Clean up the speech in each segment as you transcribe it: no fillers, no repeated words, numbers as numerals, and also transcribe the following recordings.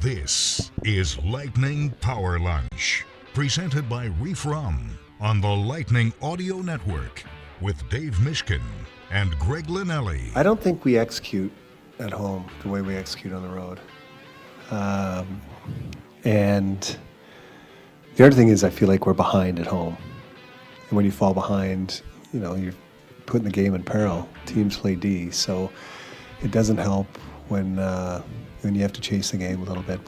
This is Lightning Power Lunch, presented by Reef Rum on the Lightning Audio Network with Dave Mishkin and Greg Linnelli. I don't think we execute at home the way we execute on the road. And the other thing is I feel like we're behind at home. And when you fall behind, you're putting the game in peril. Teams play D, so it doesn't help when you have to chase the game a little bit.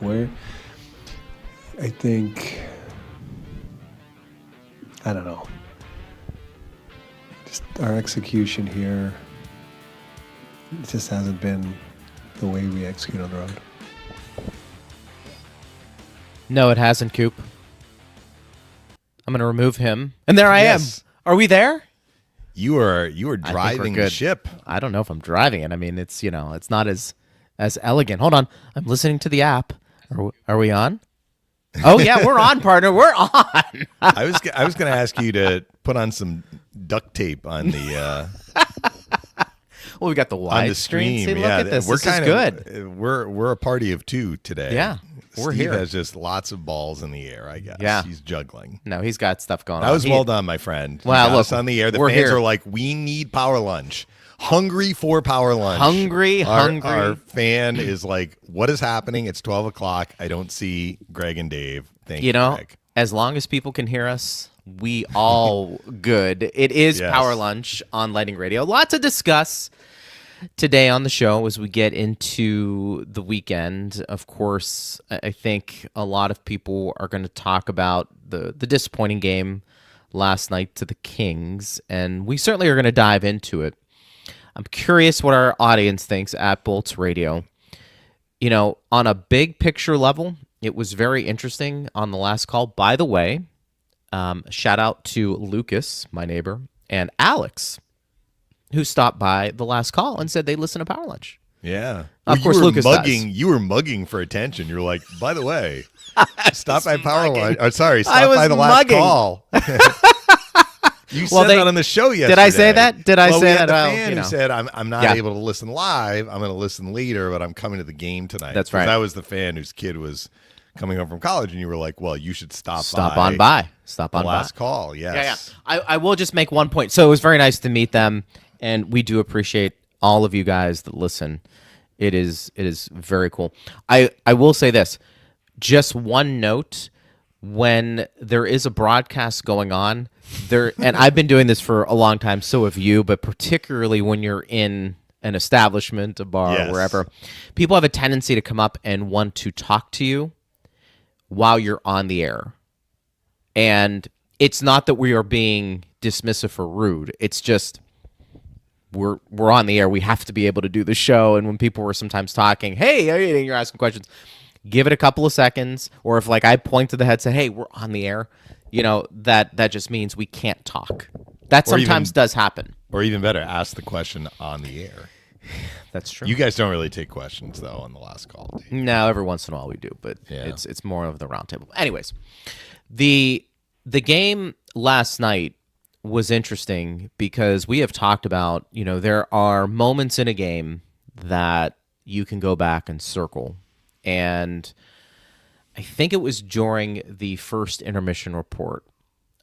I don't know. Just our execution here, it just hasn't been the way we execute on the road. No, it hasn't, Coop. I'm going to remove him. And there I am. Are we there? You were driving the ship. I don't know if I'm driving it. I mean, it's not as elegant. Hold on. I'm listening to the app. Are we on? Oh yeah, we're on, partner. We're on. I was going to ask you to put on some duct tape on the well, we got the wide on the screen. stream. See, look at this. This is good. We're a party of two today. Yeah. We're Steve here. has just lots of balls in the air, I guess. Yeah. He's juggling. No, he's got stuff going on. That was well done, my friend. Well, look, us on the air. The we're fans here. are like, we need power lunch. Hungry for power lunch. Hungry. Our fan is like, what is happening? It's 12 o'clock. I don't see Greg and Dave. Thank you, Greg. As long as people can hear us, we all good. It is Power Lunch on Lightning Radio. Lots to discuss today on the show as we get into the weekend. Of course, I think a lot of people are going to talk about the disappointing game last night to the Kings, and we certainly are going to dive into it. I'm curious what our audience thinks at Bolts Radio. On a big picture level, it was very interesting on the last call. By the way, shout out to Lucas, my neighbor, and Alex, who stopped by the last call and said they listen to Power Lunch. Yeah. Of course, Lucas does. You were mugging for attention. You're like, by the way, stop by Power Lunch. Stop by the last call. You said that on the show yesterday. Did I say that? Did I say we had that? The fan who said, I'm not able to listen live. I'm going to listen later, but I'm coming to the game tonight. That's right. That was the fan whose kid was coming home from college, and you were like, well, you should stop on by. Last call, yes. Yeah. I will just make one point. So it was very nice to meet them, and we do appreciate all of you guys that listen. It is very cool. I will say this. Just one note. When there is a broadcast going on, and I've been doing this for a long time, so have you, but particularly when you're in an establishment, a bar, or wherever, people have a tendency to come up and want to talk to you while you're on the air. And it's not that we are being dismissive or rude. It's just we're on the air. We have to be able to do the show. And when people were sometimes talking, hey, you're asking questions, give it a couple of seconds, or if I point to the head, say, hey, we're on the air, that just means we can't talk. That sometimes does happen. Or even better, ask the question on the air. That's true. You guys don't really take questions, though, on the last call. No, every once in a while we do, but it's more of the round table. Anyways, the game last night was interesting because we have talked about, there are moments in a game that you can go back and circle. And I think it was during the first intermission report.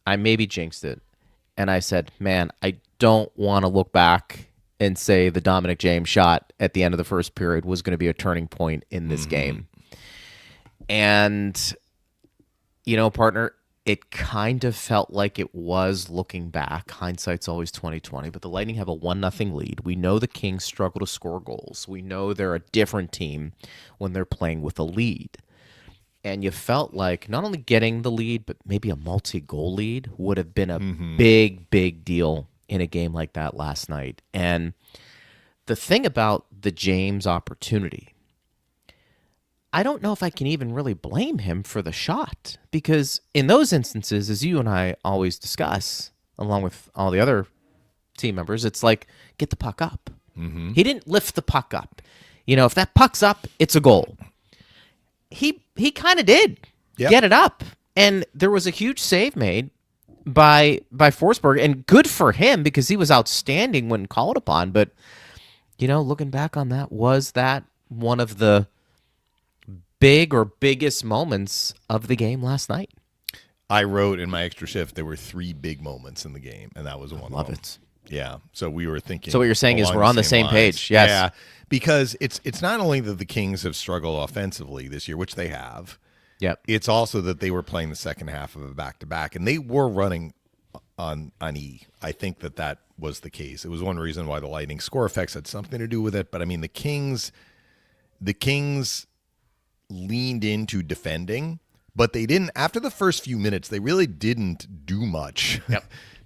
I maybe jinxed it. And I said, man, I don't want to look back and say the Dominic James shot at the end of the first period was going to be a turning point in this game. And, partner, it kind of felt like it was looking back. Hindsight's always 20/20, but the Lightning have a 1-0 lead. We know the Kings struggle to score goals. We know they're a different team when they're playing with a lead. And you felt like not only getting the lead, but maybe a multi-goal lead would have been a big, big deal in a game like that last night. And the thing about the James opportunity, I don't know if I can even really blame him for the shot, because in those instances, as you and I always discuss, along with all the other team members, it's like, get the puck up. He didn't lift the puck up. If that puck's up, it's a goal. He kind of did get it up. And there was a huge save made by Forsberg, and good for him because he was outstanding when called upon. But, looking back on that, was that one of the big or biggest moments of the game last night? I wrote in my extra shift there were 3 big moments in the game, and that was one of them. Love it. Yeah. So we were thinking. So what you're saying is we're on the same page. Yes. Yeah. Because it's not only that the Kings have struggled offensively this year, which they have. Yep. It's also that they were playing the second half of a back-to-back, and they were running on E. I think that was the case. It was one reason why the Lightning score effects had something to do with it. But I mean, the Kings leaned into defending, but they didn't. After the first few minutes, they really didn't do much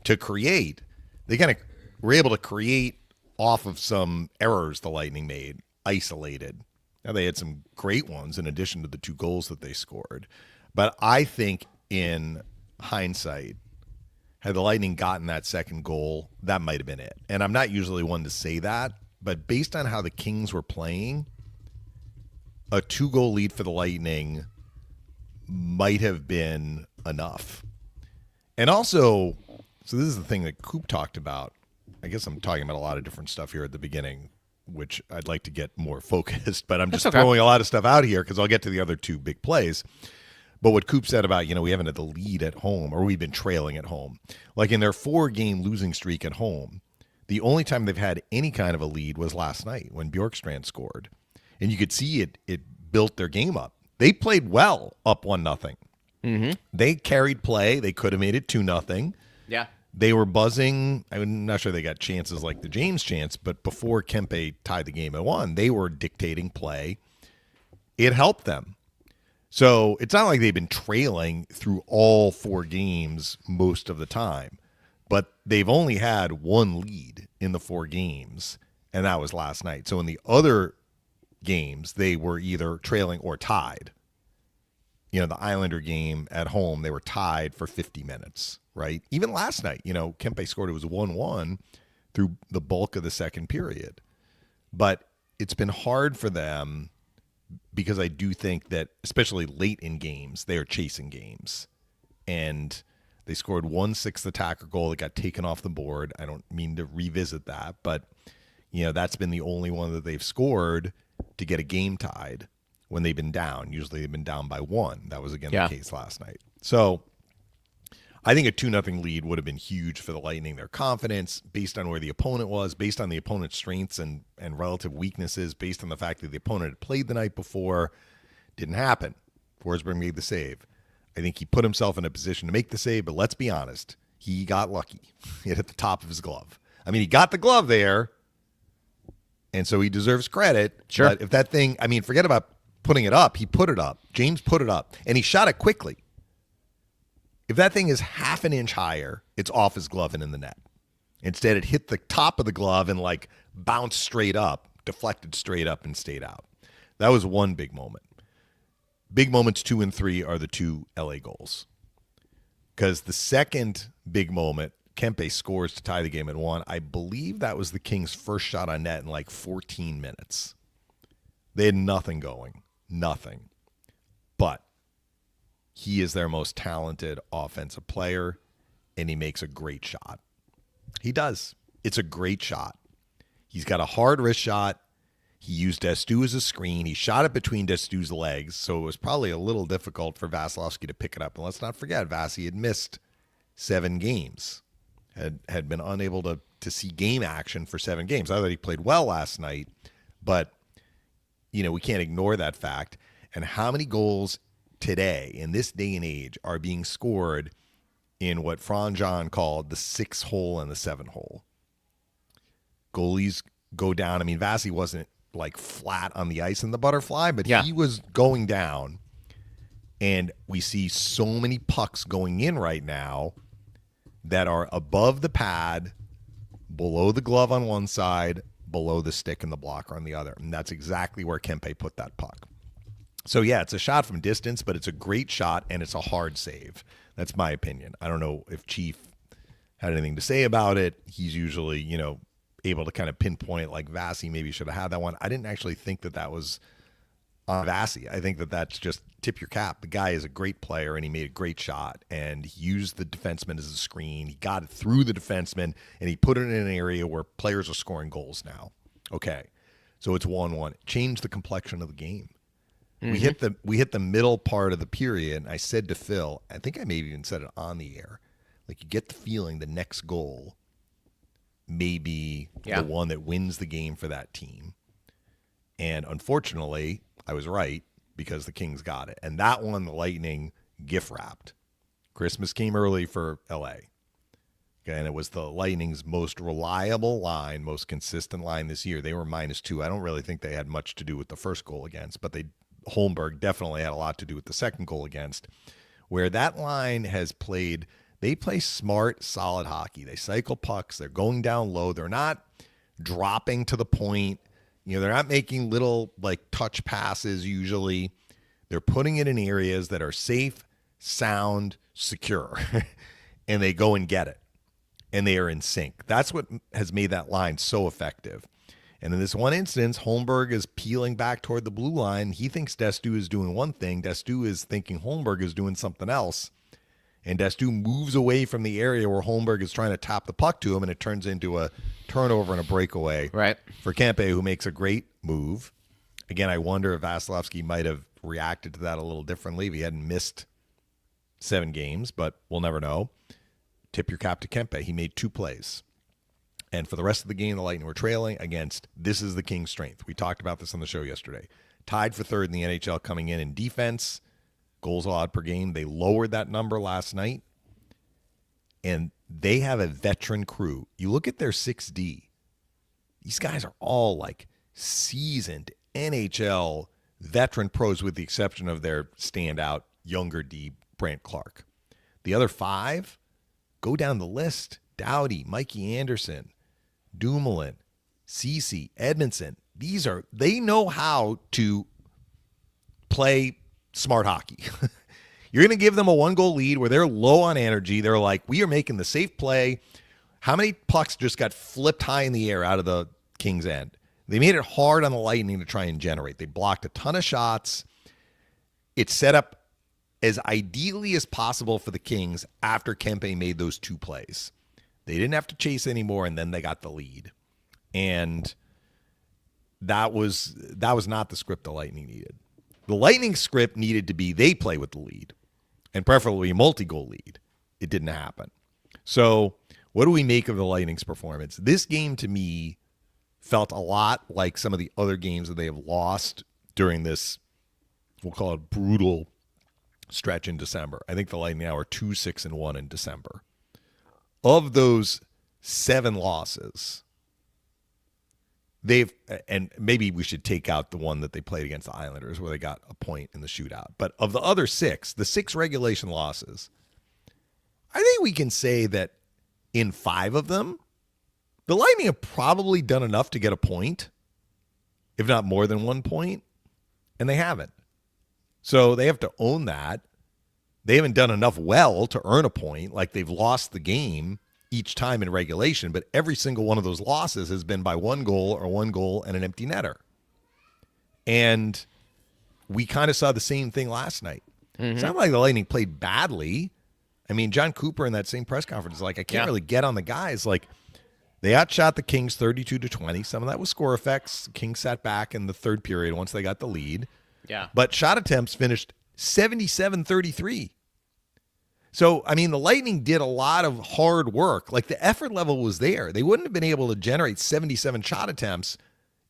to create. They kind of were able to create off of some errors the Lightning made, isolated. Now, they had some great ones in addition to the 2 goals that they scored. But I think in hindsight, had the Lightning gotten that second goal, that might have been it. And I'm not usually one to say that, but based on how the Kings were playing, a 2-goal lead for the Lightning might have been enough. And also, so this is the thing that Coop talked about. I guess I'm talking about a lot of different stuff here at the beginning, which I'd like to get more focused, but I'm just throwing a lot of stuff out here because I'll get to the other 2 big plays. But what Coop said about, we haven't had the lead at home, or we've been trailing at home. Like in their 4-game losing streak at home, the only time they've had any kind of a lead was last night when Bjorkstrand scored. And you could see it built their game up. They played well up 1-0. Mm-hmm. They carried play. They could have made it 2-0. Yeah. They were buzzing. I'm not sure they got chances like the James chance, but before Kempe tied the game at 1, they were dictating play. It helped them. So it's not like they've been trailing through all 4 games most of the time, but they've only had 1 lead in the 4 games, and that was last night. So in the other games, they were either trailing or tied. The Islander game at home, they were tied for 50 minutes, right? Even last night, Kempe scored. It was 1-1 through the bulk of the second period. But it's been hard for them because I do think that, especially late in games, they are chasing games. And they scored 1 6th attacker goal that got taken off the board. I don't mean to revisit that, but, that's been the only one that they've scored to get a game tied when they've been down. Usually they've been down by 1. That was, again, the case last night. So I think a 2-0 lead would have been huge for the Lightning. Their confidence, based on where the opponent was, based on the opponent's strengths and relative weaknesses, based on the fact that the opponent had played the night before, didn't happen. Forsberg made the save. I think he put himself in a position to make the save, but let's be honest, he got lucky. He hit at the top of his glove. I mean, he got the glove there, and so he deserves credit. Sure. But if that thing, forget about putting it up. He put it up. James put it up, and he shot it quickly. If that thing is half an inch higher, it's off his glove and in the net. Instead, it hit the top of the glove and bounced straight up, deflected straight up, and stayed out. That was one big moment. Big moments 2 and 3 are the 2 LA goals. Because the second big moment, Kempe scores to tie the game at 1. I believe that was the Kings' first shot on net in 14 minutes. They had nothing going. Nothing. But he is their most talented offensive player, and he makes a great shot. He does. It's a great shot. He's got a hard wrist shot. He used Destu as a screen. He shot it between Destu's legs, so it was probably a little difficult for Vasilevsky to pick it up. And let's not forget, Vasi had missed 7 games, had been unable to see game action for 7 games. I thought he played well last night, but we can't ignore that fact. And how many goals today, in this day and age, are being scored in what Franz John called the 6 hole and the 7 hole? Goalies go down. Vasi wasn't flat on the ice in the butterfly, but he was going down. And we see so many pucks going in right now that are above the pad, below the glove on one side, below the stick and the blocker on the other. And that's exactly where Kempe put that puck. So, it's a shot from distance, but it's a great shot, and it's a hard save. That's my opinion. I don't know if Chief had anything to say about it. He's usually, able to kind of pinpoint Vasi maybe should have had that one. I didn't actually think that was on Vasi. I think that's just tip your cap. The guy is a great player, and he made a great shot, and he used the defenseman as a screen. He got it through the defenseman, and he put it in an area where players are scoring goals now. Okay, so it's 1-1. Changed the complexion of the game. Mm-hmm. We hit the middle part of the period, and I said to Phil, I think I maybe even said it on the air, like you get the feeling the next goal may be the one that wins the game for that team. And unfortunately, I was right because the Kings got it. And that one, the Lightning gift wrapped. Christmas came early for LA. Okay, and it was the Lightning's most reliable line, most consistent line this year. They were -2. I don't really think they had much to do with the first goal against, but Holmberg definitely had a lot to do with the second goal against, where that line has played. They play smart, solid hockey. They cycle pucks. They're going down low. They're not dropping to the point. They're not making little like touch passes usually. They're putting it in areas that are safe, sound, secure, and they go and get it. And they are in sync. That's what has made that line so effective. And in this one instance, Holmberg is peeling back toward the blue line. He thinks Destu is doing one thing. Destu is thinking Holmberg is doing something else. And Destu moves away from the area where Holmberg is trying to tap the puck to him, and it turns into a turnover and a breakaway for Kempe, who makes a great move. Again, I wonder if Vasilevsky might have reacted to that a little differently if he hadn't missed 7 games, but we'll never know. Tip your cap to Kempe. He made 2 plays. And for the rest of the game, the Lightning were trailing against, this is the Kings' strength. We talked about this on the show yesterday. Tied for 3rd in the NHL coming in defense. Goals allowed per game. They lowered that number last night. And they have a veteran crew. You look at their 6D. These guys are all like seasoned NHL veteran pros with the exception of their standout younger D, Brant Clark. The other 5, go down the list. Doughty, Mikey Anderson, Dumoulin, Ceci, Edmondson. They know how to play smart hockey. You're going to give them a 1-goal lead where they're low on energy. They're like, we are making the safe play. How many pucks just got flipped high in the air out of the Kings' end? They made it hard on the Lightning to try and generate. They blocked a ton of shots. It's set up as ideally as possible for the Kings after Kempe made those 2 plays. They didn't have to chase anymore, and then they got the lead. And that was not the script the Lightning needed. The Lightning script needed to be they play with the lead, and preferably a multi-goal lead. It didn't happen. So what do we make of the Lightning's performance? This game, to me, felt a lot like some of the other games that they have lost during this, we'll call it brutal stretch in December. I think the Lightning now are 2-6-1 in December. Of those 7 losses, and maybe we should take out the one that they played against the Islanders where they got a point in the shootout. But of the other 6, the 6 regulation losses, I think we can say that in 5 of them, the Lightning have probably done enough to get a point, if not more than 1 point, and they haven't. So they have to own that. They haven't done enough well to earn a point. Like they've lost the game each time in regulation, but every single one of those losses has been by 1 goal or 1 goal and an empty netter. And we kind of saw the same thing last night. Mm-hmm. It's not like the Lightning played badly. I mean, John Cooper in that same press conference is like, I can't really get on the guys. Like, they outshot the Kings 32-20. Some of that was score effects. The Kings sat back in the 3rd period once they got the lead. Yeah. But shot attempts finished 77-33. So, I mean, the Lightning did a lot of hard work. Like, the effort level was there. They wouldn't have been able to generate 77 shot attempts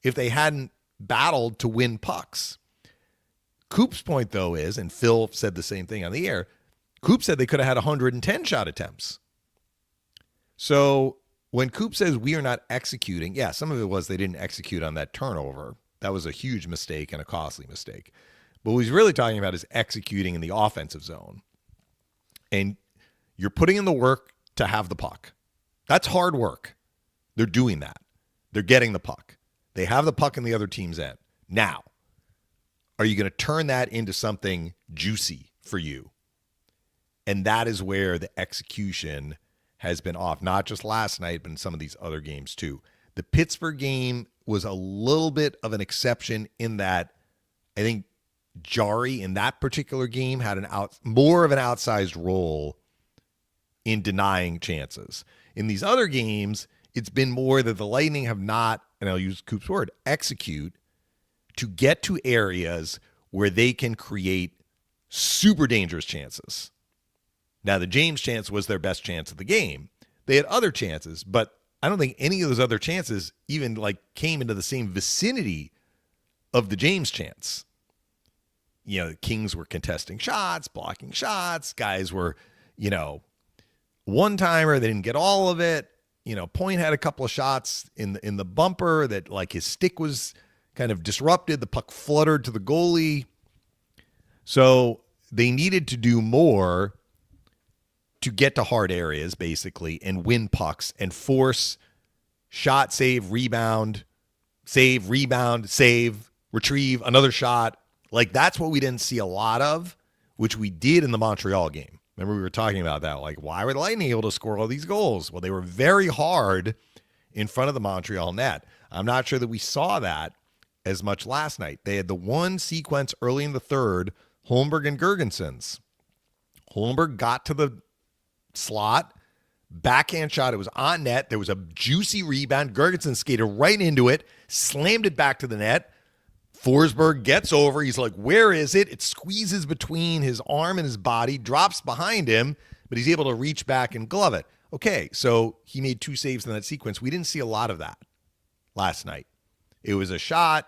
if they hadn't battled to win pucks. Coop's point, though, is, and Phil said the same thing on the air, Coop said they could have had 110 shot attempts. So when Coop says we are not executing, yeah, some of it was they didn't execute on that turnover. That was a huge mistake and a costly mistake. But what he's really talking about is executing in the offensive zone. And you're putting in the work to have the puck. That's hard work. They're doing that. They're getting the puck. They have the puck in the other team's end. Now, are you going to turn that into something juicy for you? And that is where the execution has been off, not just last night, but in some of these other games too. The Pittsburgh game was a little bit of an exception in that I think Jari in that particular game had more of an outsized role in denying chances. In these other games, it's been more that the Lightning have not, and I'll use Coop's word, execute to get to areas where they can create super dangerous chances. Now, the James chance was their best chance of the game. They had other chances, but I don't think any of those other chances even like came into the same vicinity of the James chance. You know, the Kings were contesting shots, blocking shots. Guys were, you know, one-timer. They didn't get all of it. You know, Point had a couple of shots in the bumper that like his stick was kind of disrupted. The puck fluttered to the goalie. So they needed to do more to get to hard areas, basically, and win pucks and force shot, save, rebound, retrieve, another shot. Like, that's what we didn't see a lot of, which we did in the Montreal game. Remember, we were talking about that. Like, why were the Lightning able to score all these goals? Well, they were very hard in front of the Montreal net. I'm not sure that we saw that as much last night. They had the one sequence early in the third, Holmberg and Girgensons. Holmberg got to the slot, backhand shot. It was on net. There was a juicy rebound. Girgensons skated right into it, slammed it back to the net. Forsberg gets over. He's like, where is it? It squeezes between his arm and his body, drops behind him, but he's able to reach back and glove it. Okay, so he made 2 saves in that sequence. We didn't see a lot of that last night. It was a shot,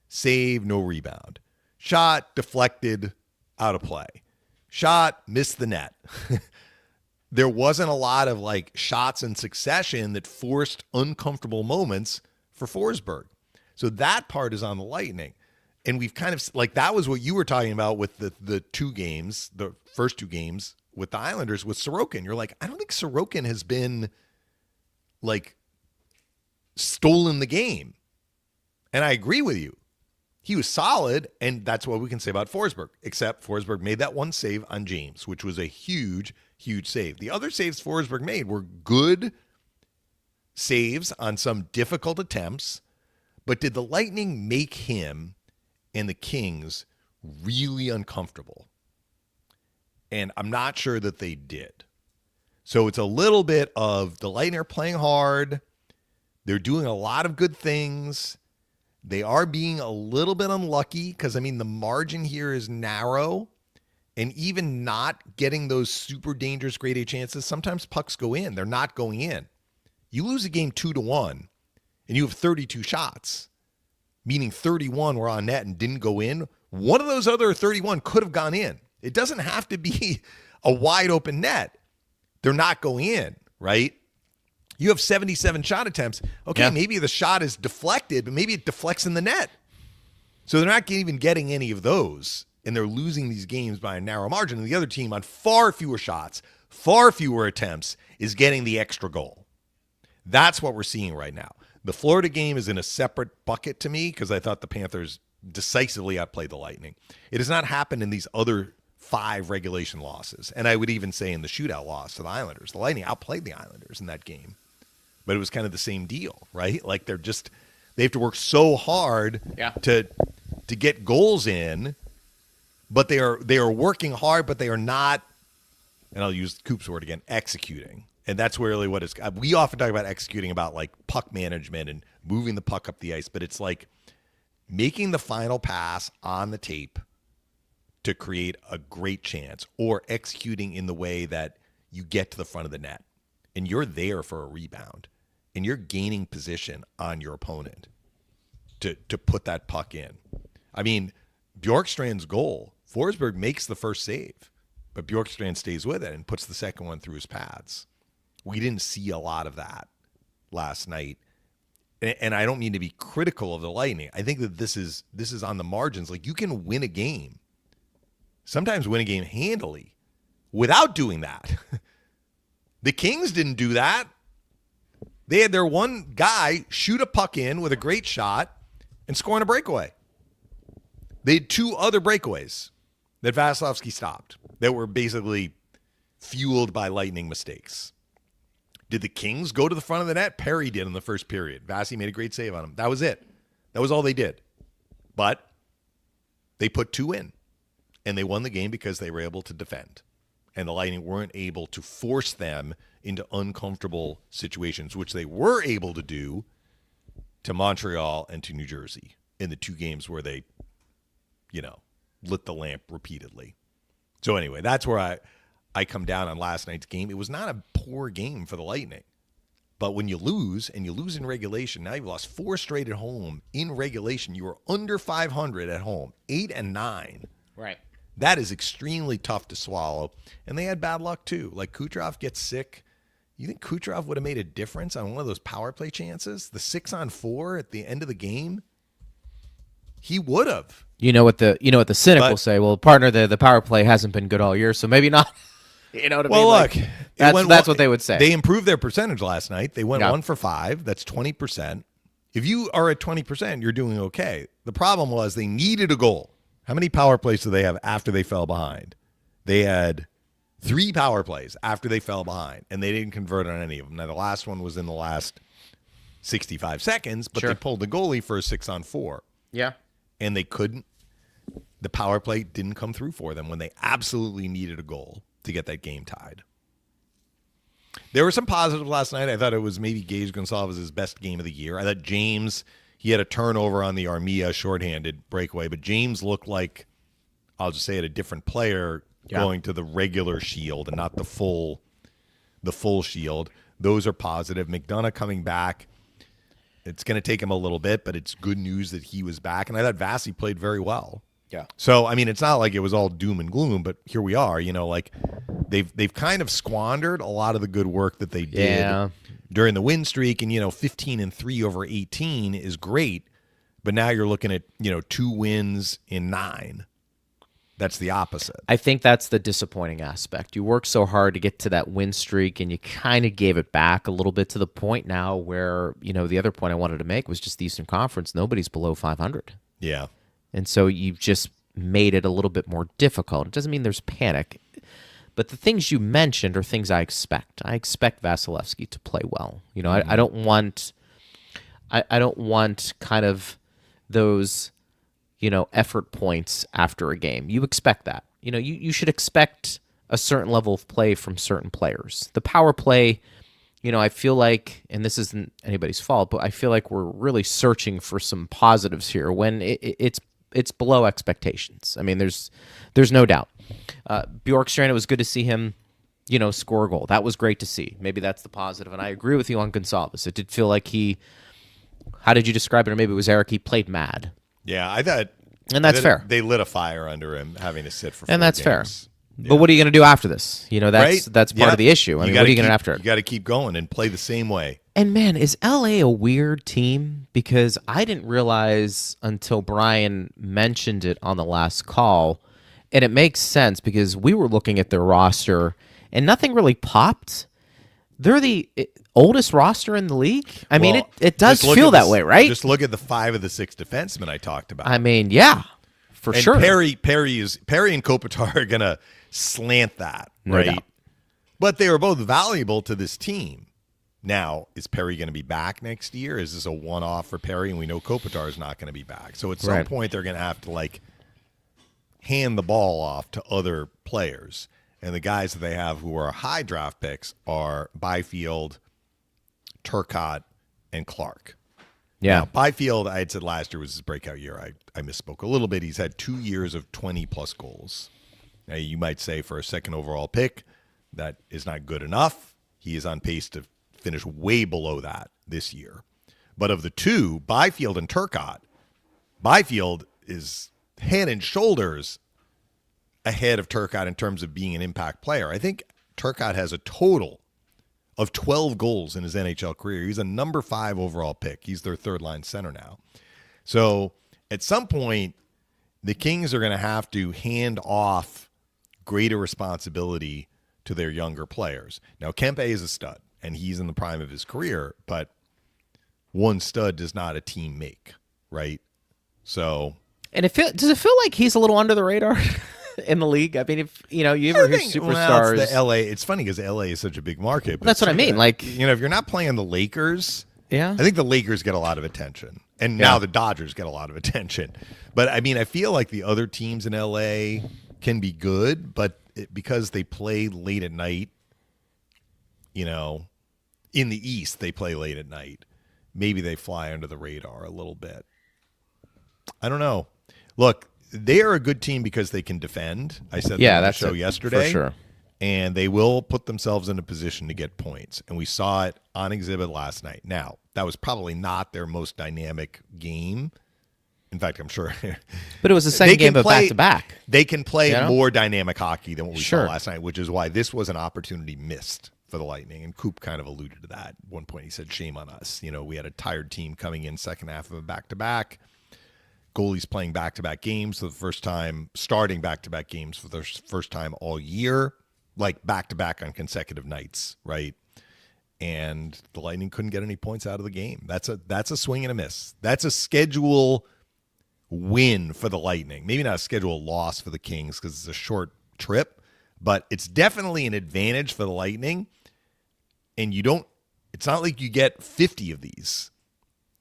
save, no rebound. Shot, deflected, out of play. Shot, missed the net. There wasn't a lot of like shots in succession that forced uncomfortable moments for Forsberg. So that part is on the Lightning. And we've kind of like, that was what you were talking about with the 2 games, the first 2 games with the Islanders with Sorokin. You're like, I don't think Sorokin has been like stolen the game. And I agree with you. He was solid, and that's what we can say about Forsberg, except Forsberg made that one save on James, which was a huge, huge save. The other saves Forsberg made were good saves on some difficult attempts, but did the Lightning make him and the Kings really uncomfortable? And I'm not sure that they did. So it's a little bit of the Lightning are playing hard. They're doing a lot of good things. They are being a little bit unlucky because, I mean, the margin here is narrow. And even not getting those super dangerous grade A chances, sometimes pucks go in. They're not going in. You lose a game 2-1, and you have 32 shots, meaning 31 were on net and didn't go in. One of those other 31 could have gone in. It doesn't have to be a wide open net. They're not going in, right? You have 77 shot attempts. Okay, Maybe the shot is deflected, but maybe it deflects in the net. So they're not even getting any of those, and they're losing these games by a narrow margin. And the other team on far fewer shots, far fewer attempts, is getting the extra goal. That's what we're seeing right now. The Florida game is in a separate bucket to me because I thought the Panthers decisively outplayed the Lightning. It has not happened in these other 5 regulation losses. And I would even say in the shootout loss to the Islanders. The Lightning outplayed the Islanders in that game. But it was kind of the same deal, right? Like they have to work so hard to get goals in, but they are working hard, but they are not, and I'll use Coop's word again, executing. And that's really what it's, we often talk about executing about like puck management and moving the puck up the ice, but it's like making the final pass on the tape to create a great chance or executing in the way that you get to the front of the net and you're there for a rebound and you're gaining position on your opponent to put that puck in. I mean, Bjorkstrand's goal, Forsberg makes the first save, but Bjorkstrand stays with it and puts the second one through his pads. We didn't see a lot of that last night. And I don't mean to be critical of the Lightning. I think that this is on the margins. Like, you can win a game, sometimes win a game handily without doing that. The Kings didn't do that. They had their one guy shoot a puck in with a great shot and score on a breakaway. They had 2 other breakaways that Vasilevsky stopped that were basically fueled by Lightning mistakes. Did the Kings go to the front of the net? Perry did in the first period. Vasi made a great save on him. That was it. That was all they did. But they put 2 in, and they won the game because they were able to defend. And the Lightning weren't able to force them into uncomfortable situations, which they were able to do to Montreal and to New Jersey in the 2 games where they, lit the lamp repeatedly. So anyway, that's where I come down on last night's game. It was not a poor game for the Lightning. But when you lose, and you lose in regulation, now you've lost 4 straight at home. In regulation, you were under 500 at home, 8-9. Right. That is extremely tough to swallow. And they had bad luck, too. Like, Kucherov gets sick. You think Kucherov would have made a difference on one of those power play chances? The 6-on-4 at the end of the game? He would have. You know what the cynic will say? Well, partner, the power play hasn't been good all year, so maybe not. You know what I mean? Well, look, that's what they would say. They improved their percentage last night. They went 1 for 5. That's 20%. If you are at 20%, you're doing okay. The problem was they needed a goal. How many power plays do they have after they fell behind? They had 3 power plays after they fell behind, and they didn't convert on any of them. Now, the last one was in the last 65 seconds, but they pulled the goalie for a 6-on-4. Yeah. And they couldn't. The power play didn't come through for them when they absolutely needed a goal to get that game tied. There were some positives last night. I thought it was maybe Gage Gonsalves' best game of the year. I thought James, he had a turnover on the Armia shorthanded breakaway, but James looked like, I'll just say it, a different player going to the regular shield and not the full shield. Those are positive. McDonough coming back. It's going to take him a little bit, but it's good news that he was back. And I thought Vasi played very well. Yeah. So, I mean, it's not like it was all doom and gloom, but here we are. You know, like they've kind of squandered a lot of the good work that they did during the win streak. And, 15-3 over 18 is great. But now you're looking at, 2 wins in 9. That's the opposite. I think that's the disappointing aspect. You worked so hard to get to that win streak, and you kind of gave it back a little bit to the point now where, the other point I wanted to make was just the Eastern Conference. Nobody's below 500. Yeah. And so you've just made it a little bit more difficult. It doesn't mean there's panic. But the things you mentioned are things I expect. I expect Vasilevsky to play well. I don't want kind of those, effort points after a game. You expect that. You should expect a certain level of play from certain players. The power play, I feel like, and this isn't anybody's fault, but I feel like we're really searching for some positives here when it's below expectations. I mean, there's no doubt. Bjorkstrand, it was good to see him, score a goal. That was great to see. Maybe that's the positive. And I agree with you on Gonsalves. It did feel like how did you describe it? Or maybe it was Eric, he played mad. Yeah, I thought. And that's fair. They lit a fire under him having to sit for 4 And that's games. fair. Yeah. But what are you going to do after this? That's part of the issue. I mean, what are you going to do after it? You got to keep going and play the same way. And man, is LA a weird team? Because I didn't realize until Brian mentioned it on the last call, and it makes sense because we were looking at their roster and nothing really popped. They're the oldest roster in the league. I mean, it does feel that way, right? Just look at the 5 of the 6 defensemen I talked about. I mean, yeah, for sure. Perry and Kopitar are gonna slant that, right? No doubt. But they were both valuable to this team. Now, is Perry going to be back next year? Is this a one-off for Perry? And we know Kopitar is not going to be back. So at some point, they're going to have to hand the ball off to other players. And the guys that they have who are high draft picks are Byfield, Turcotte, and Clark. Yeah. Now, Byfield, I had said last year was his breakout year. I misspoke a little bit. He's had 2 years of 20-plus goals. Now, you might say for a second overall pick, that is not good enough. He is on pace to finish way below that this year. But of the two, Byfield and Turcotte, Byfield is head and shoulders ahead of Turcotte in terms of being an impact player. I think Turcotte has a total of 12 goals in his NHL career. He's a number 5 overall pick. He's their third-line center now. So at some point, the Kings are going to have to hand off greater responsibility to their younger players. Now, Kempe is a stud, and he's in the prime of his career, but one stud does not a team make, right? So, and does it feel like he's a little under the radar in the league? I mean, if you ever hear superstars, it's the LA. It's funny because LA is such a big market. But that's what I mean. Like, if you're not playing the Lakers, I think the Lakers get a lot of attention, and now the Dodgers get a lot of attention. But I mean, I feel like the other teams in LA can be good, but because they play late at night, in the East they play late at night. Maybe they fly under the radar a little bit. I don't know. Look, they are a good team because they can defend. I said that on the show yesterday. For sure. And they will put themselves in a position to get points. And we saw it on exhibit last night. Now, that was probably not their most dynamic game. In fact, I'm sure. But it was the second game of back-to-back. They can play more dynamic hockey than what we Sure. saw last night, which is why this was an opportunity missed for the Lightning. And Coop kind of alluded to that. At one point, he said, shame on us. We had a tired team coming in second half of a back-to-back. Goalies playing back-to-back games for the first time, starting back-to-back games for the first time all year. Like back-to-back on consecutive nights, right? And the Lightning couldn't get any points out of the game. That's a swing and a miss. That's a schedule win for the Lightning. Maybe not a schedule loss for the Kings because it's a short trip, but it's definitely an advantage for the Lightning. And it's not like you get 50 of these.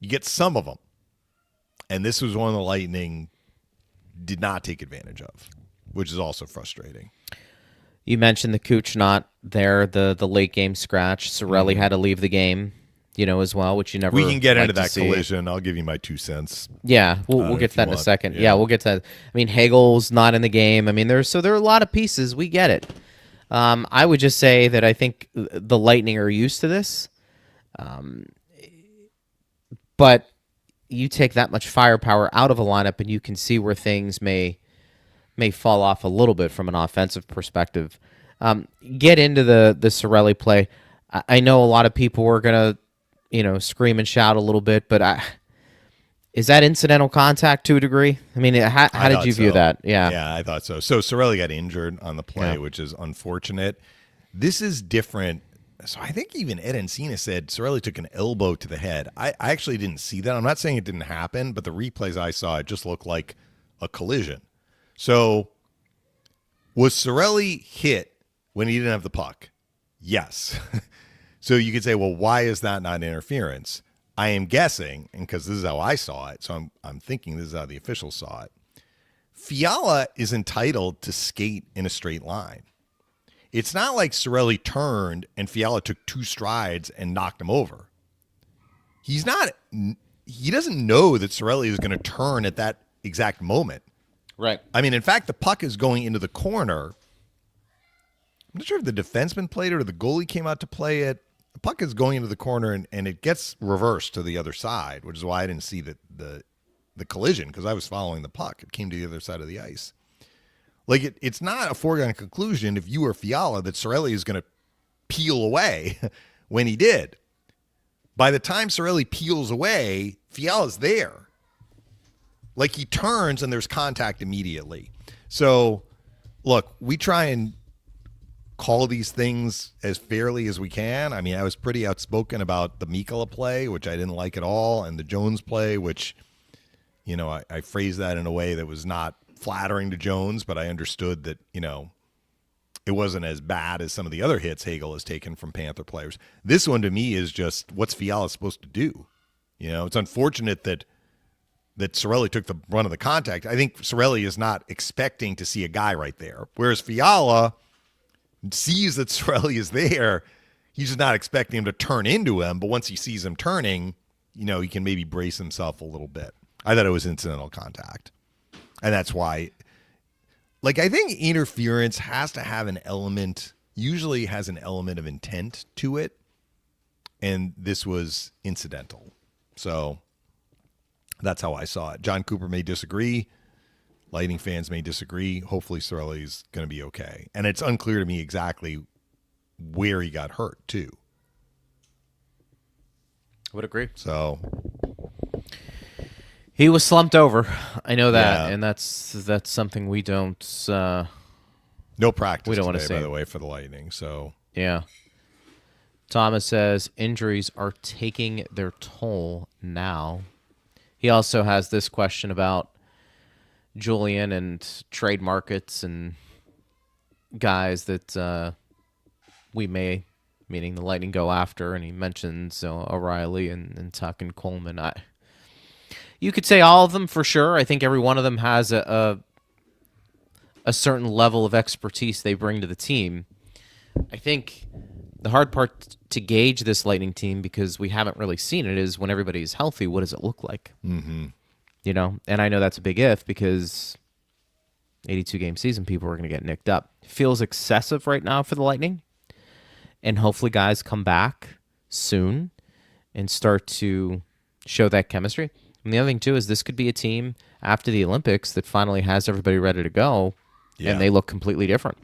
You get some of them. And this was one the Lightning did not take advantage of, which is also frustrating. You mentioned the Cooch not there, the late game scratch. Sorelli had to leave the game, as well, which you never. We can get like into that see. collision. I'll give you my 2 cents. Yeah, we'll get to that in a second. Yeah, we'll get to that. I mean, Hagel's not in the game. I mean, there are a lot of pieces. We get it. I would just say that I think the Lightning are used to this, but you take that much firepower out of a lineup, and you can see where things may fall off a little bit from an offensive perspective. Get into the Sorelli play. I know a lot of people were going to, scream and shout a little bit, but is that incidental contact to a degree? I mean, how did you view that? Yeah. Yeah, I thought so. So Sorelli got injured on the play, which is unfortunate. This is different. So I think even Ed Encina said Sorelli took an elbow to the head. I actually didn't see that. I'm not saying it didn't happen, but the replays I saw, it just looked like a collision. So, was Sorelli hit when he didn't have the puck? Yes. So you could say, well, why is that not interference? I am guessing, and because this is how I saw it, so I'm thinking this is how the officials saw it. Fiala is entitled to skate in a straight line. It's not like Sorelli turned and Fiala took 2 strides and knocked him over. He doesn't know that Sorelli is going to turn at that exact moment. Right. I mean, in fact, the puck is going into the corner. I'm not sure if the defenseman played it or the goalie came out to play it. The puck is going into the corner, and it gets reversed to the other side, which is why I didn't see the collision, because I was following the puck. It came to the other side of the ice. Like, it's not a foregone conclusion if you were Fiala that Sorelli is going to peel away when he did. By the time Sorelli peels away, Fiala's there. Like, he turns and there's contact immediately. So, look, we try and call these things as fairly as we can. I mean, I was pretty outspoken about the Mikkola play, which I didn't like at all, and the Jones play, which, I phrased that in a way that was not flattering to Jones, but I understood that, it wasn't as bad as some of the other hits Hagel has taken from Panther players. This one, to me, is just what's Fiala supposed to do? It's unfortunate that Sorelli took the brunt of the contact. I think Sorelli is not expecting to see a guy right there. Whereas Fiala sees that Sorelli is there. He's just not expecting him to turn into him. But once he sees him turning, he can maybe brace himself a little bit. I thought it was incidental contact. And that's why, I think interference has to have usually has an element of intent to it. And this was incidental. So that's how I saw it. John Cooper may disagree. Lightning fans may disagree. Hopefully Sorelli's going to be okay. And it's unclear to me exactly where he got hurt, too. I would agree. So he was slumped over. I know that, and that's something we don't. No practice. We don't want to say, say, by the way, for the Lightning. So yeah. Thomas says injuries are taking their toll now. He also has this question about Julian and trade markets and guys that we may, meaning the Lightning, go after, and he mentions O'Reilly and Tuck and Coleman. You could say all of them for sure. I think every one of them has a certain level of expertise they bring to the team. I think the hard part to gauge this Lightning team, because we haven't really seen it, is when everybody's healthy, what does it look like? Mm-hmm. And I know that's a big if, because 82-game season, people are going to get nicked up. Feels excessive right now for the Lightning, and hopefully guys come back soon and start to show that chemistry. And the other thing, too, is this could be a team after the Olympics that finally has everybody ready to go, and they look completely different.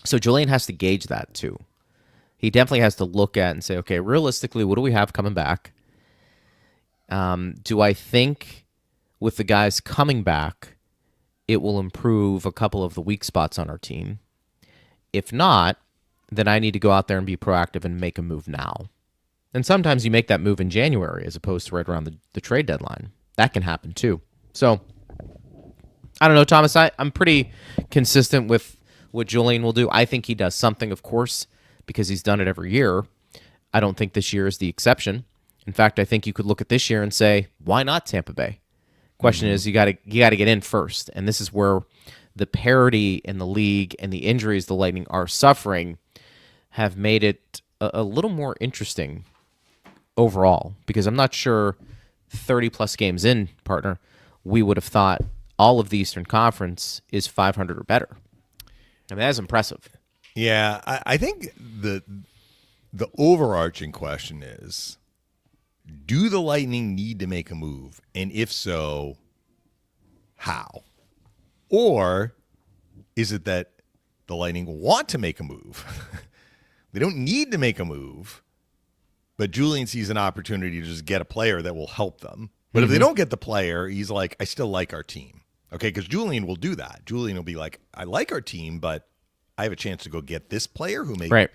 So Julian has to gauge that, too. He definitely has to look at and say, okay, realistically, what do we have coming back? Do I think with the guys coming back, it will improve a couple of the weak spots on our team? If not, then I need to go out there and be proactive and make a move now. And sometimes you make that move in January as opposed to right around the trade deadline. That can happen too. So, I don't know, Thomas. I'm pretty consistent with what Julian will do. I think he does something, of course, because he's done it every year. I don't think this year is the exception. In fact, I think you could look at this year and say, why not Tampa Bay? Question is, you got to get in first. And this is where the parity in the league and the injuries the Lightning are suffering have made it a little more interesting overall, because I'm not sure 30-plus games in, partner, we would have thought all of the Eastern Conference is 500 or better. I mean, that's impressive. Yeah, I think the overarching question is, do the Lightning need to make a move? And if so, how? Or is it that the Lightning want to make a move? They don't need to make a move, but Julian sees an opportunity to just get a player that will help them. But if they don't get the player, he's like, I still like our team. Okay, because Julian will do that. Julian will be like, I like our team, but I have a chance to go get this player who may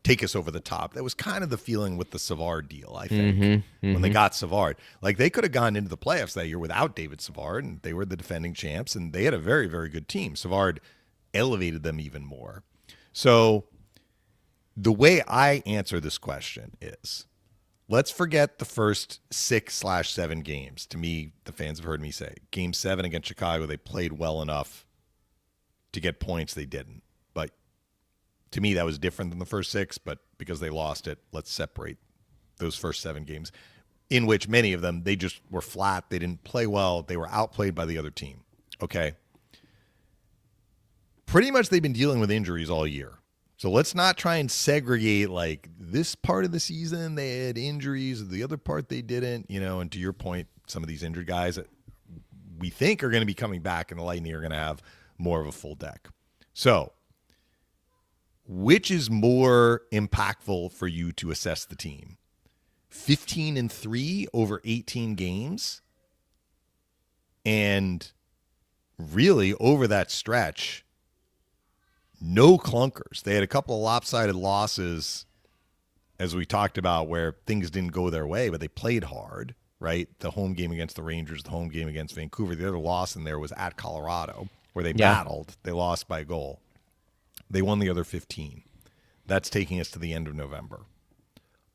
take us over the top. That was kind of the feeling with the Savard deal, I think, when they got Savard. Like, they could have gone into the playoffs that year without David Savard, and they were the defending champs, and they had a very, very good team. Savard elevated them even more. So the way I answer this question is, let's forget the first 6/7 games. To me, the fans have heard me say, Game 7 against Chicago, they played well enough to get points. They didn't. But to me, that was different than the first 6. But because they lost it, let's separate those first 7 games, in which many of them, they just were flat. They didn't play well. They were outplayed by the other team. Okay. Pretty much they've been dealing with injuries all year. So let's not try and segregate, like, this part of the season they had injuries, the other part they didn't, and to your point, some of these injured guys that we think are going to be coming back and the Lightning are going to have more of a full deck. So which is more impactful for you to assess the team? 15-3 over 18 games? And really over that stretch, no clunkers. They had a couple of lopsided losses, as we talked about, where things didn't go their way, but they played hard, right? The home game against the Rangers, the home game against Vancouver. The other loss in there was at Colorado, where they battled. They lost by a goal. They won the other 15. That's taking us to the end of November.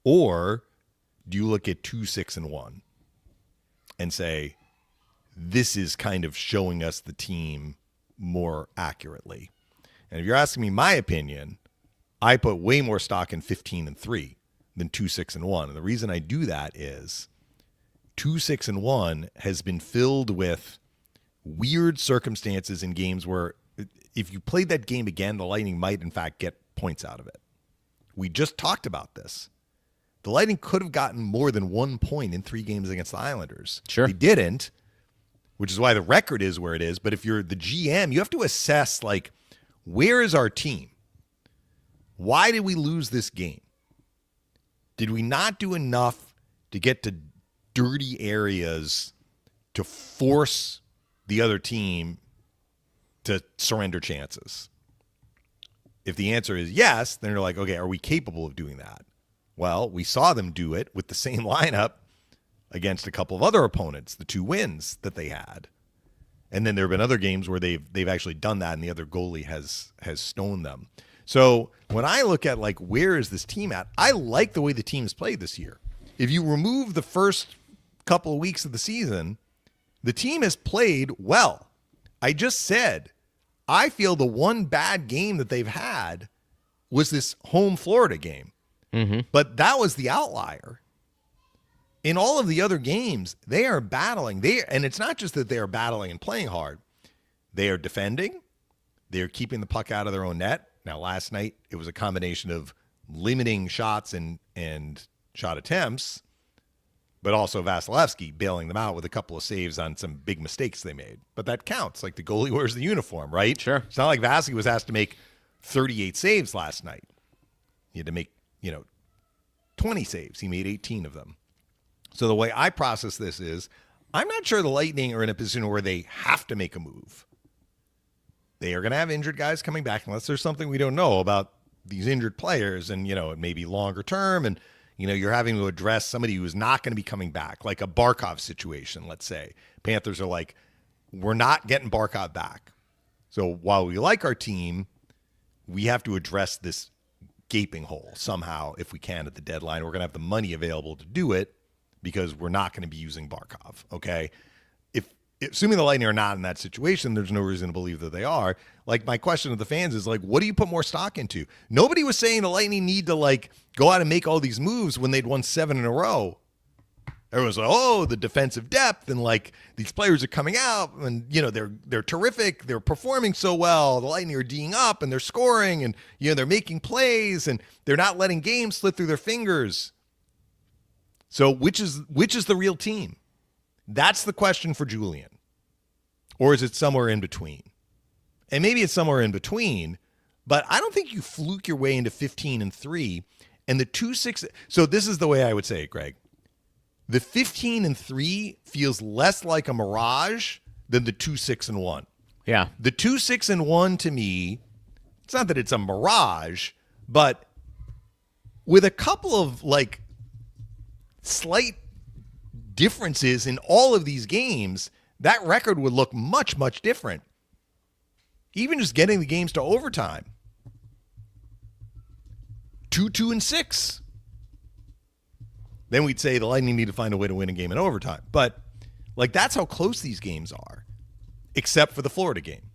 Or do you look at 2-6-1 and say, this is kind of showing us the team more accurately? And if you're asking me my opinion, I put way more stock in 15-3 than 2-6-1. And the reason I do that is 2-6-1 has been filled with weird circumstances in games where if you played that game again, the Lightning might, in fact, get points out of it. We just talked about this. The Lightning could have gotten more than 1 point in 3 games against the Islanders. Sure. They didn't, which is why the record is where it is. But if you're the GM, you have to assess, like, where is our team? Why did we lose this game? Did we not do enough to get to dirty areas to force the other team to surrender chances? If the answer is yes, then you're like, okay, are we capable of doing that? Well, we saw them do it with the same lineup against a couple of other opponents, the 2 wins that they had. And then there have been other games where they've actually done that, and the other goalie has stoned them. So when I look at, like, where is this team at, I like the way the team's played this year. If you remove the first couple of weeks of the season, the team has played well. I just said, I feel the one bad game that they've had was this home Florida game. But that was the outlier. In all of the other games, they are battling. And it's not just that they are battling and playing hard. They are defending. They're keeping the puck out of their own net. Now, last night, it was a combination of limiting shots and shot attempts, but also Vasilevsky bailing them out with a couple of saves on some big mistakes they made. But that counts. Like, the goalie wears the uniform, right? Sure. It's not like Vasilevsky was asked to make 38 saves last night. He had to make, 20 saves. He made 18 of them. So the way I process this is, I'm not sure the Lightning are in a position where they have to make a move. They are going to have injured guys coming back unless there's something we don't know about these injured players, and it may be longer term, and you're having to address somebody who is not going to be coming back, like a Barkov situation. Let's say Panthers are like, we're not getting Barkov back, so while we like our team, we have to address this gaping hole somehow if we can at the deadline. We're going to have the money available to do it because we're not going to be using Barkov. Okay, assuming the Lightning are not in that situation, there's no reason to believe that they are. Like, my question to the fans is, like, what do you put more stock into? Nobody was saying the Lightning need to, like, go out and make all these moves when they'd won 7 in a row. Everyone's like, oh, the defensive depth, and, like, these players are coming out, and, they're terrific. They're performing so well. The Lightning are D'ing up, and they're scoring, and, they're making plays, and they're not letting games slip through their fingers. So which is the real team? That's the question for Julian. Or is it somewhere in between? And maybe it's somewhere in between, but I don't think you fluke your way into 15-3 and the 2-6. So this is the way I would say it, Greg. The 15-3 feels less like a mirage than the 2-6-1. Yeah. The 2-6-1 to me, it's not that it's a mirage, but with a couple of like slight differences in all of these games, that record would look much, much different. Even just getting the games to overtime. 2-2-6. Then we'd say the Lightning need to find a way to win a game in overtime. But, like, that's how close these games are, except for the Florida game.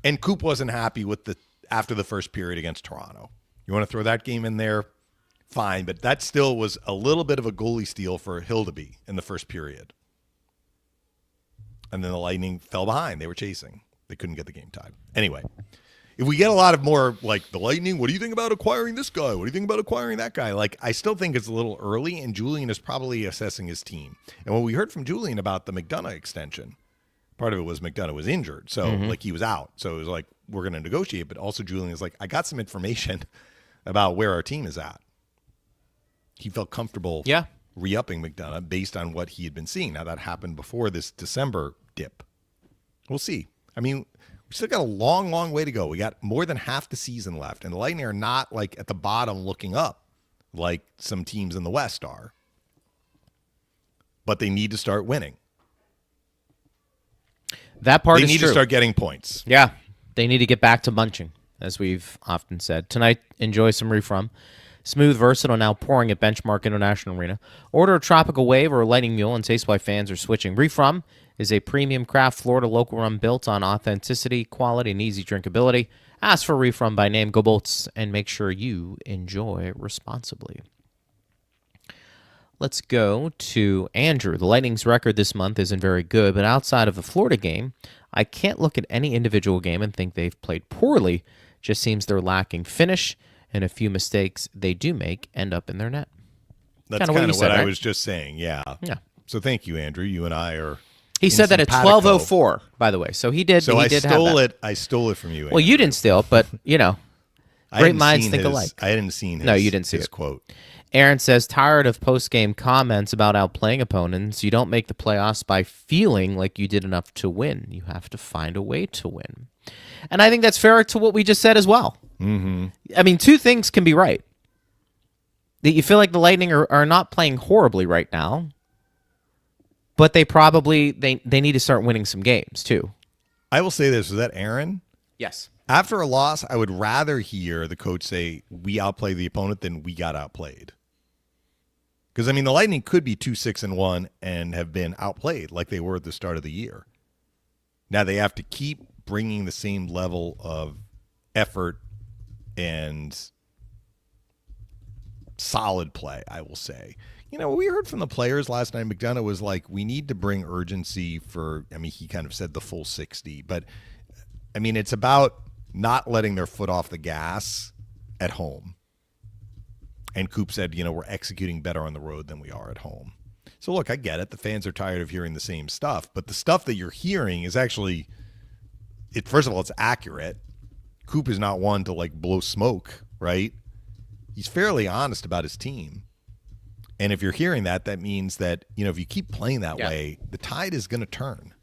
And Coop wasn't happy with after the first period against Toronto. You want to throw that game in there? Fine, but that still was a little bit of a goalie steal for Hildeby in the first period. And then the Lightning fell behind. They were chasing. They couldn't get the game tied. Anyway, if we get a lot of more like the Lightning, what do you think about acquiring this guy? What do you think about acquiring that guy? Like, I still think it's a little early, and Julian is probably assessing his team. And when we heard from Julian about the McDonough extension, part of it was McDonough was injured. So, like, he was out. So it was like, we're going to negotiate. But also Julian is like, I got some information about where our team is at. He felt comfortable re-upping McDonough based on what he had been seeing. Now, that happened before this December dip. We'll see. I mean, we still got a long, long way to go. We got more than half the season left, and the Lightning are not like at the bottom looking up like some teams in the West are. But they need to start winning. That part is true. They need to start getting points. Yeah. They need to get back to bunching, as we've often said. Tonight, enjoy some Refrum. Smooth, versatile, now pouring at Benchmark International Arena. Order a Tropical Wave or a Lightning Mule and taste why fans are switching. Refrum is a premium craft Florida local rum built on authenticity, quality, and easy drinkability. Ask for Refrum by name, go Bolts, and make sure you enjoy responsibly. Let's go to Andrew. The Lightning's record this month isn't very good, but outside of the Florida game, I can't look at any individual game and think they've played poorly. Just seems they're lacking finish, and a few mistakes they do make end up in their net. That's kind of what I was just saying, yeah. So thank you, Andrew. You and I are... He said that at 12:04, by the way. So he did. So I stole it. I stole it from you, Andrew. Well, you didn't steal it, but, great minds think alike. I hadn't seen his, no, you didn't see his it. Quote. Aaron says, tired of post-game comments about outplaying opponents. You don't make the playoffs by feeling like you did enough to win. You have to find a way to win. And I think that's fair to what we just said as well. Mm-hmm. I mean, two things can be right. That you feel like the Lightning are not playing horribly right now, but they probably they need to start winning some games too. I will say this. Was that Aaron? Yes. After a loss, I would rather hear the coach say, we outplayed the opponent than we got outplayed. Because, I mean, the Lightning could be 2-6-1 and have been outplayed like they were at the start of the year. Now they have to keep bringing the same level of effort and solid play, I will say. We heard from the players last night. McDonough was like, we need to bring urgency for, he kind of said the full 60, but I mean, it's about not letting their foot off the gas at home. And Coop said, we're executing better on the road than we are at home. So, look, I get it. The fans are tired of hearing the same stuff. But the stuff that you're hearing is actually, first of all, it's accurate. Coop is not one to, blow smoke, right? He's fairly honest about his team. And if you're hearing that, that means that, if you keep playing that way, the tide is going to turn.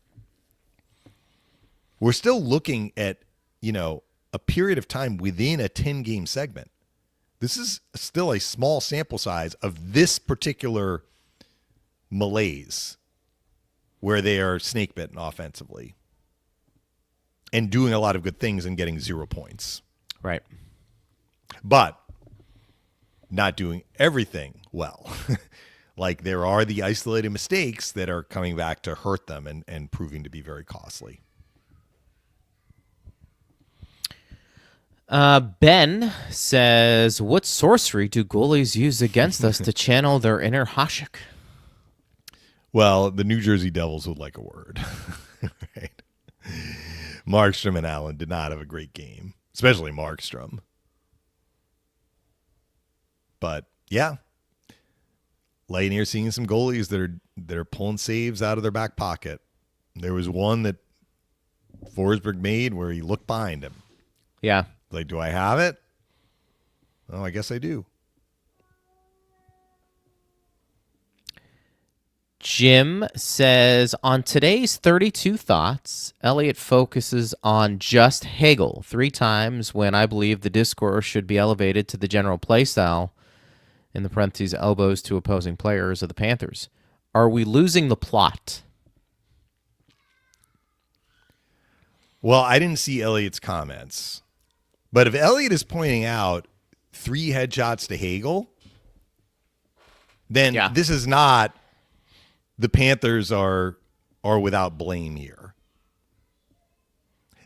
We're still looking at, a period of time within a 10-game segment. This is still a small sample size of this particular malaise where they are snake-bitten offensively and doing a lot of good things and getting 0 points. Right. But not doing everything well. There are the isolated mistakes that are coming back to hurt them and proving to be very costly. Ben says, what sorcery do goalies use against us to channel their inner Hasek? Well, the New Jersey Devils would like a word. Right? Markstrom and Allen did not have a great game, especially Markstrom. But, yeah, Lightning are seeing some goalies that are pulling saves out of their back pocket. There was one that Forsberg made where he looked behind him. Yeah. Do I have it? Oh, I guess I do. Jim says, on today's 32 Thoughts, Elliot focuses on just Hagel 3 times when I believe the discourse should be elevated to the general play style, in the parentheses, elbows to opposing players of the Panthers. Are we losing the plot? Well, I didn't see Elliot's comments. But if Elliot is pointing out 3 headshots to Hagel, then this is not the Panthers are without blame here.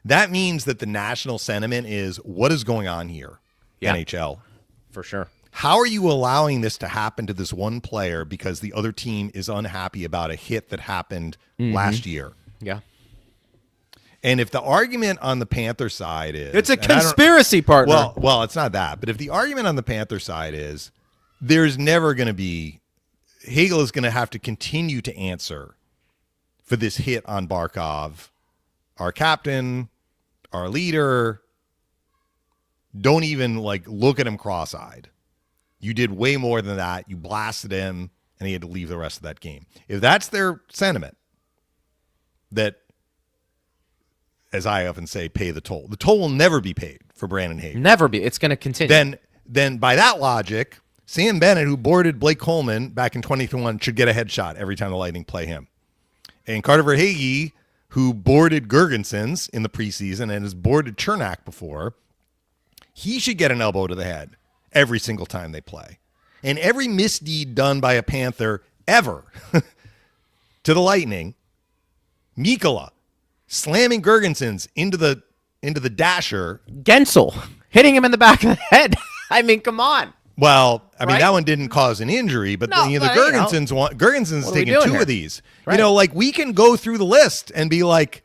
That means that the national sentiment is, what is going on here, NHL? For sure. How are you allowing this to happen to this one player because the other team is unhappy about a hit that happened last year? Yeah. And if the argument on the Panther side is... It's a conspiracy, partner. Well, it's not that. But if the argument on the Panther side is there's never going to be... Hagel is going to have to continue to answer for this hit on Barkov. Our captain, our leader, don't even look at him cross-eyed. You did way more than that. You blasted him, and he had to leave the rest of that game. If that's their sentiment, that... as I often say, pay the toll. The toll will never be paid for Brandon Hagel. Never be. It's going to continue. Then by that logic, Sam Bennett, who boarded Blake Coleman back in 2021, should get a headshot every time the Lightning play him. And Carter Verhaeghe, who boarded Gergensons in the preseason and has boarded Chernak before, he should get an elbow to the head every single time they play. And every misdeed done by a Panther ever to the Lightning, Mikkola, slamming Gergensons into the dasher. Gensel hitting him in the back of the head. I mean, come on. Well, I mean, that one didn't cause an injury, but the Gergensons taking 2 of these. Right. We can go through the list and be like,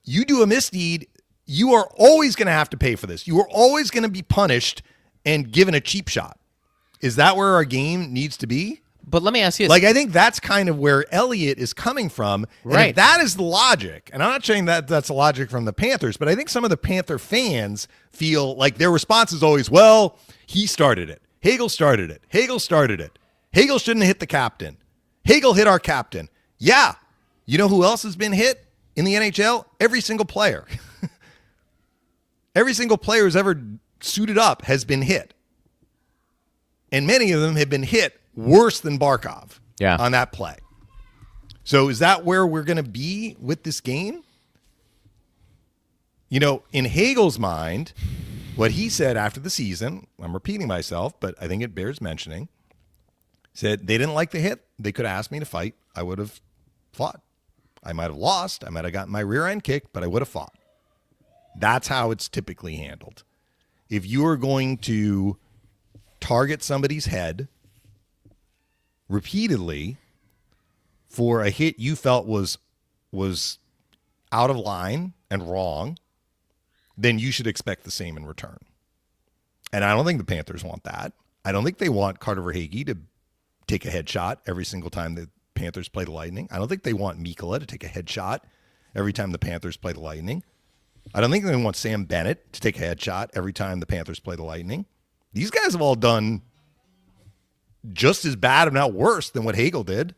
you do a misdeed, you are always going to have to pay for this. You are always going to be punished and given a cheap shot. Is that where our game needs to be? But let me ask you, I think that's kind of where Elliott is coming from. And right. If that is the logic, and I'm not saying that that's the logic from the Panthers, but I think some of the Panther fans feel like their response is always, well, he started it. Hagel started it. Hagel started it. Hagel shouldn't have hit the captain. Hagel hit our captain. Yeah. You know who else has been hit in the NHL? Every single player. Every single player who's ever suited up has been hit. And many of them have been hit worse than Barkov on that play. So is that where we're going to be with this game? In Hagel's mind, what he said after the season, I'm repeating myself, but I think it bears mentioning, said they didn't like the hit. They could have asked me to fight. I would have fought. I might have lost. I might have gotten my rear end kicked, but I would have fought. That's how it's typically handled. If you are going to target somebody's head repeatedly for a hit you felt was out of line and wrong then you should expect the same in return. And I don't think the Panthers want that. I don't think they want Carter Verhaeghe to take a headshot every single time the Panthers play the Lightning. I don't think they want Mikkola to take a headshot every time the Panthers play the Lightning. I don't think they want Sam Bennett to take a headshot every time the Panthers play the Lightning. These guys have all done just as bad, if not worse, than what Hagel did.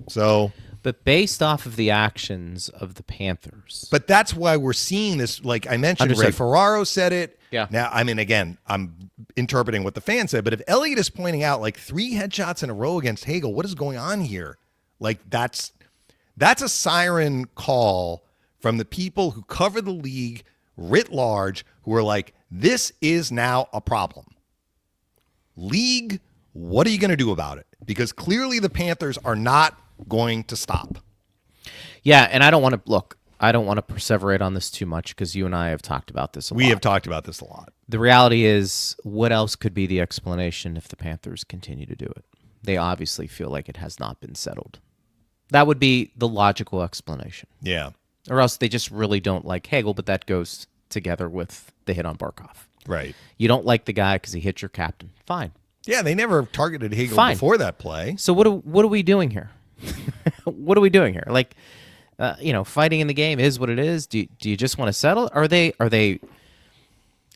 So, but based off of the actions of the Panthers. But that's why we're seeing this. Like I mentioned, Understood. Ray Ferraro said it. Yeah. Now, I mean, again, I'm interpreting what the fan said, but if Elliott is pointing out like 3 headshots in a row against Hagel, what is going on here? Like that's a siren call from the people who cover the league writ large, who are like, this is now a problem. League, what are you going to do about it? Because clearly the Panthers are not going to stop. Yeah, and I don't want to perseverate on this too much because you and I have talked about this a lot. We have talked about this a lot. The reality is, what else could be the explanation if the Panthers continue to do it? They obviously feel like it has not been settled. That would be the logical explanation. Yeah. Or else they just really don't like Hagel, but that goes together with the hit on Barkov. Right. You don't like the guy because he hit your captain. Fine. Yeah, they never targeted Hagel before that play. So what are we doing here? What are we doing here? Like, fighting in the game is what it is. Do you just want to settle? Are they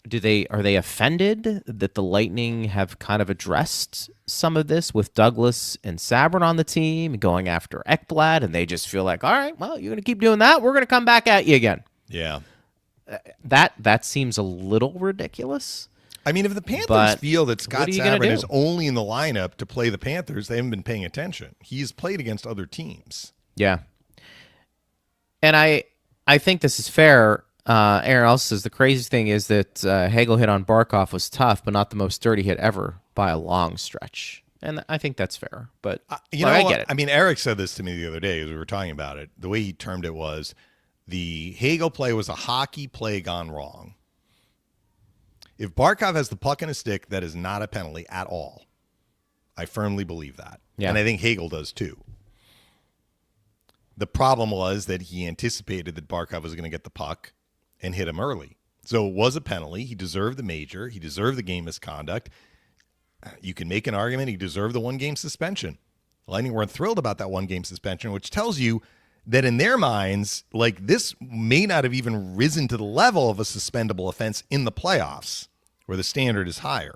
offended that the Lightning have kind of addressed some of this with Douglas and Sabrin on the team going after Ekblad, and they just feel like, all right, well, you're going to keep doing that. We're going to come back at you again. Yeah. That seems a little ridiculous. I mean, if the Panthers feel that Scott Sabrin is do? only in the lineup to play the Panthers, they haven't been paying attention. He's played against other teams. Yeah. And I think this is fair. Aaron also says the craziest thing is that Hagel hit on Barkov was tough, but not the most dirty hit ever by a long stretch. And I think that's fair. But I get it. I mean, Eric said this to me the other day as we were talking about it. The way he termed it was the Hagel play was a hockey play gone wrong. If Barkov has the puck in a stick, that is not a penalty at all. I firmly believe that. Yeah. And I think Hagel does too. The problem was that he anticipated that Barkov was going to get the puck and hit him early. So it was a penalty. He deserved the major. He deserved the game misconduct. You can make an argument he deserved the 1-game suspension. The Lightning weren't thrilled about that 1-game suspension, which tells you that in their minds, like this may not have even risen to the level of a suspendable offense in the playoffs, where the standard is higher.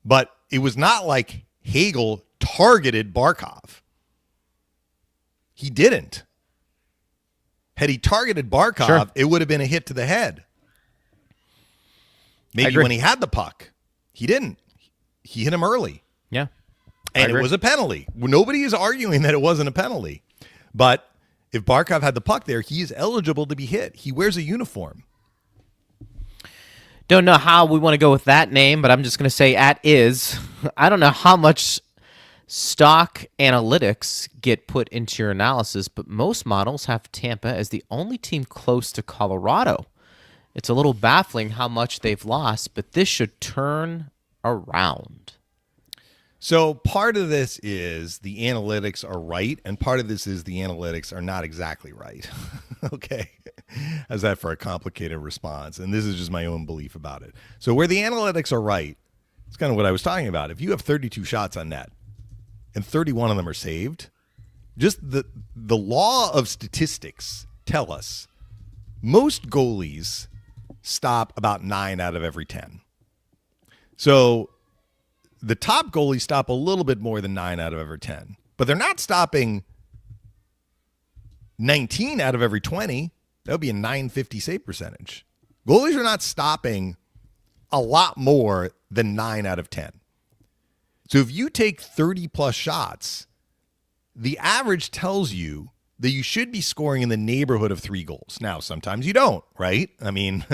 But it was not like Hagel targeted Barkov. He didn't. Had he targeted Barkov, sure, it would have been a hit to the head. Maybe when he had the puck. He didn't. He hit him early. Yeah. And it was a penalty. Nobody is arguing that it wasn't a penalty. But if Barkov had the puck there, he is eligible to be hit. He wears a uniform. Don't know how we want to go with that name, but I'm just going to say @is. I don't know how much stock analytics get put into your analysis, but most models have Tampa as the only team close to Colorado. It's a little baffling how much they've lost, but this should turn around. So part of this is the analytics are right, and part of this is the analytics are not exactly right. Okay. How's that for a complicated response? And this is just my own belief about it. So where the analytics are right, it's kind of what I was talking about. If you have 32 shots on net and 31 of them are saved, just the law of statistics tell us most goalies stop about 9 out of every 10. So the top goalies stop a little bit more than 9 out of every 10, but they're not stopping 19 out of every 20. That would be a .950 save percentage. Goalies are not stopping a lot more than 9 out of 10. So if you take 30 plus shots, the average tells you that you should be scoring in the neighborhood of 3 goals. Now, sometimes you don't, right? I mean,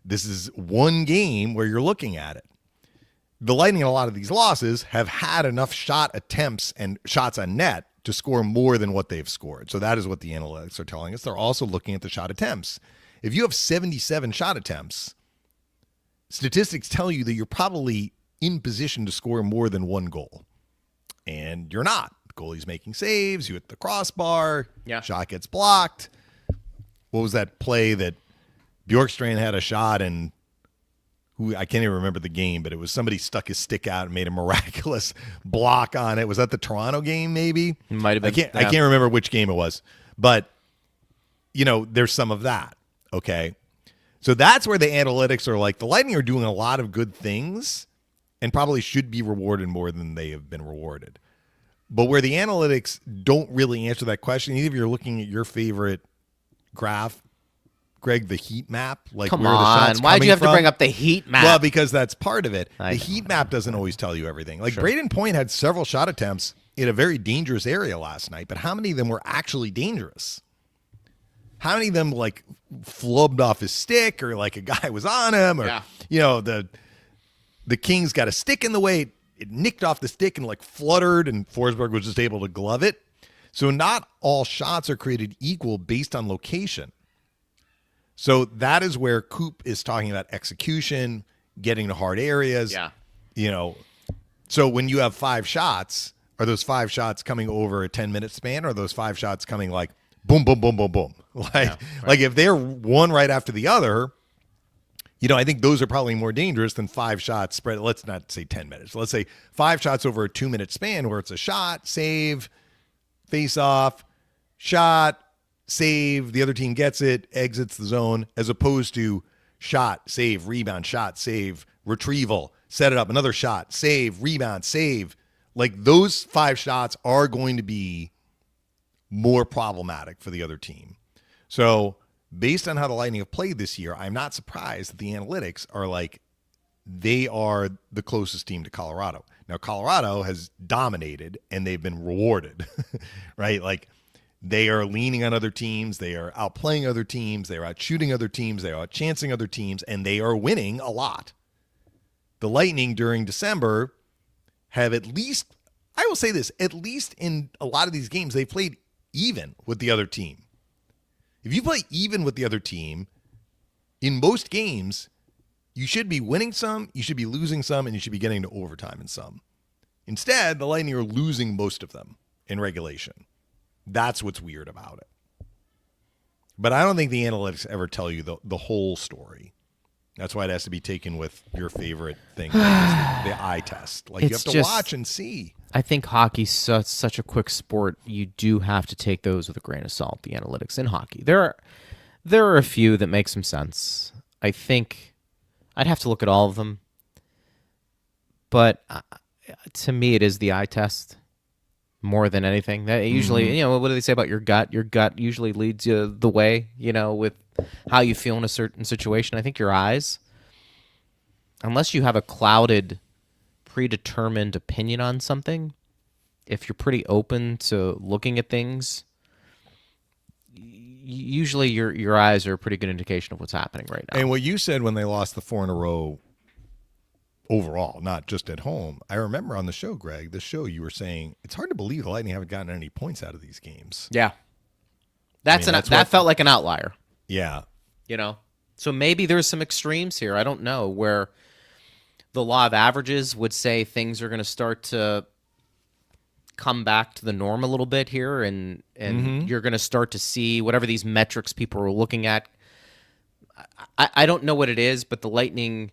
this is one game where you're looking at it. The Lightning in a lot of these losses have had enough shot attempts and shots on net to score more than what they've scored. So that is what the analytics are telling us. They're also looking at the shot attempts. If you have 77 shot attempts, statistics tell you that you're probably in position to score more than 1 goal. And you're not. The goalie's making saves, you hit the crossbar, shot gets blocked. what was that play that Bjorkstrand had a shot and I can't even remember the game, but it was somebody stuck his stick out and made a miraculous block on it. Was that the Toronto game? Maybe it might have been. I can't remember which game it was, but there's some of that. Okay, so that's where the analytics are like the Lightning are doing a lot of good things and probably should be rewarded more than they have been rewarded. But where the analytics don't really answer that question, even if you're looking at your favorite graph, Greg, the heat map, like come where on, the shots why'd you have from? to bring up the heat map? Well, because that's part of it. The heat map doesn't always tell you everything. Like Sure. Braden Point had several shot attempts in a very dangerous area last night, but how many of them were actually dangerous? How many of them like flubbed off his stick or like a guy was on him or the Kings got a stick in the way, it nicked off the stick and like fluttered and Forsberg was just able to glove it. So not all shots are created equal based on location. So that is where Coop is talking about execution, getting to hard areas. Yeah. So when you have 5 shots, are those 5 shots coming over a 10-minute span or are those 5 shots coming like boom, boom, boom, boom, boom? Like if they're one right after the other, I think those are probably more dangerous than 5 shots spread. Let's not say 10 minutes. Let's say 5 shots over a 2-minute span where it's a shot, save, face off, shot, save, the other team gets it, exits the zone, as opposed to shot, save, rebound, shot, save, retrieval, set it up, another shot, save, rebound, save. Like those 5 shots are going to be more problematic for the other team. So based on how the Lightning have played this year, I'm not surprised that the analytics are like they are the closest team to Colorado. Now, Colorado has dominated and they've been rewarded, right? Like they are leaning on other teams. They are outplaying other teams. They are out shooting other teams. They are out chancing other teams, and they are winning a lot. The Lightning during December have at least, I will say this, at least in a lot of these games, they played even with the other team. If you play even with the other team, in most games, you should be winning some, you should be losing some, and you should be getting to overtime in some. Instead, the Lightning are losing most of them in regulation. That's what's weird about it. But I don't think the analytics ever tell you the whole story. That's why it has to be taken with your favorite thing, the eye test. Like you have to watch and see. I think hockey's such a quick sport. You do have to take those with a grain of salt, the analytics in hockey. There are a few that make some sense. I think I'd have to look at all of them. But to me, it is the eye test more than anything. That usually, what do they say about your gut? Your gut usually leads you the way, with how you feel in a certain situation. I think your eyes, unless you have a clouded, predetermined opinion on something, if you're pretty open to looking at things, usually your eyes are a pretty good indication of what's happening right now. And what you said when they lost the 4 in a row overall, not just at home, I remember on the show, Greg, you were saying it's hard to believe the Lightning haven't gotten any points out of these games. Yeah. That felt like an outlier. Yeah. So maybe there's some extremes here. I don't know, where the law of averages would say things are going to start to come back to the norm a little bit here, and you're going to start to see whatever these metrics people are looking at. I don't know what it is, but the Lightning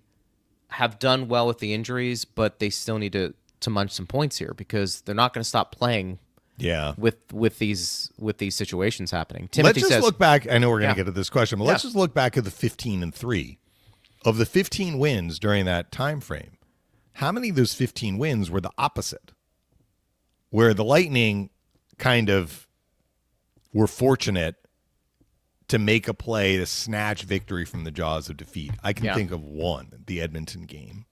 have done well with the injuries, but they still need to munch some points here because they're not going to stop playing. Yeah, with these situations happening. Timothy let's just look back. I know we're going to get to this question, but let's just look back at the 15-3. Of the 15 wins during that time frame, how many of those 15 wins were the opposite? Where the Lightning kind of were fortunate to make a play to snatch victory from the jaws of defeat. I can think of one, the Edmonton game.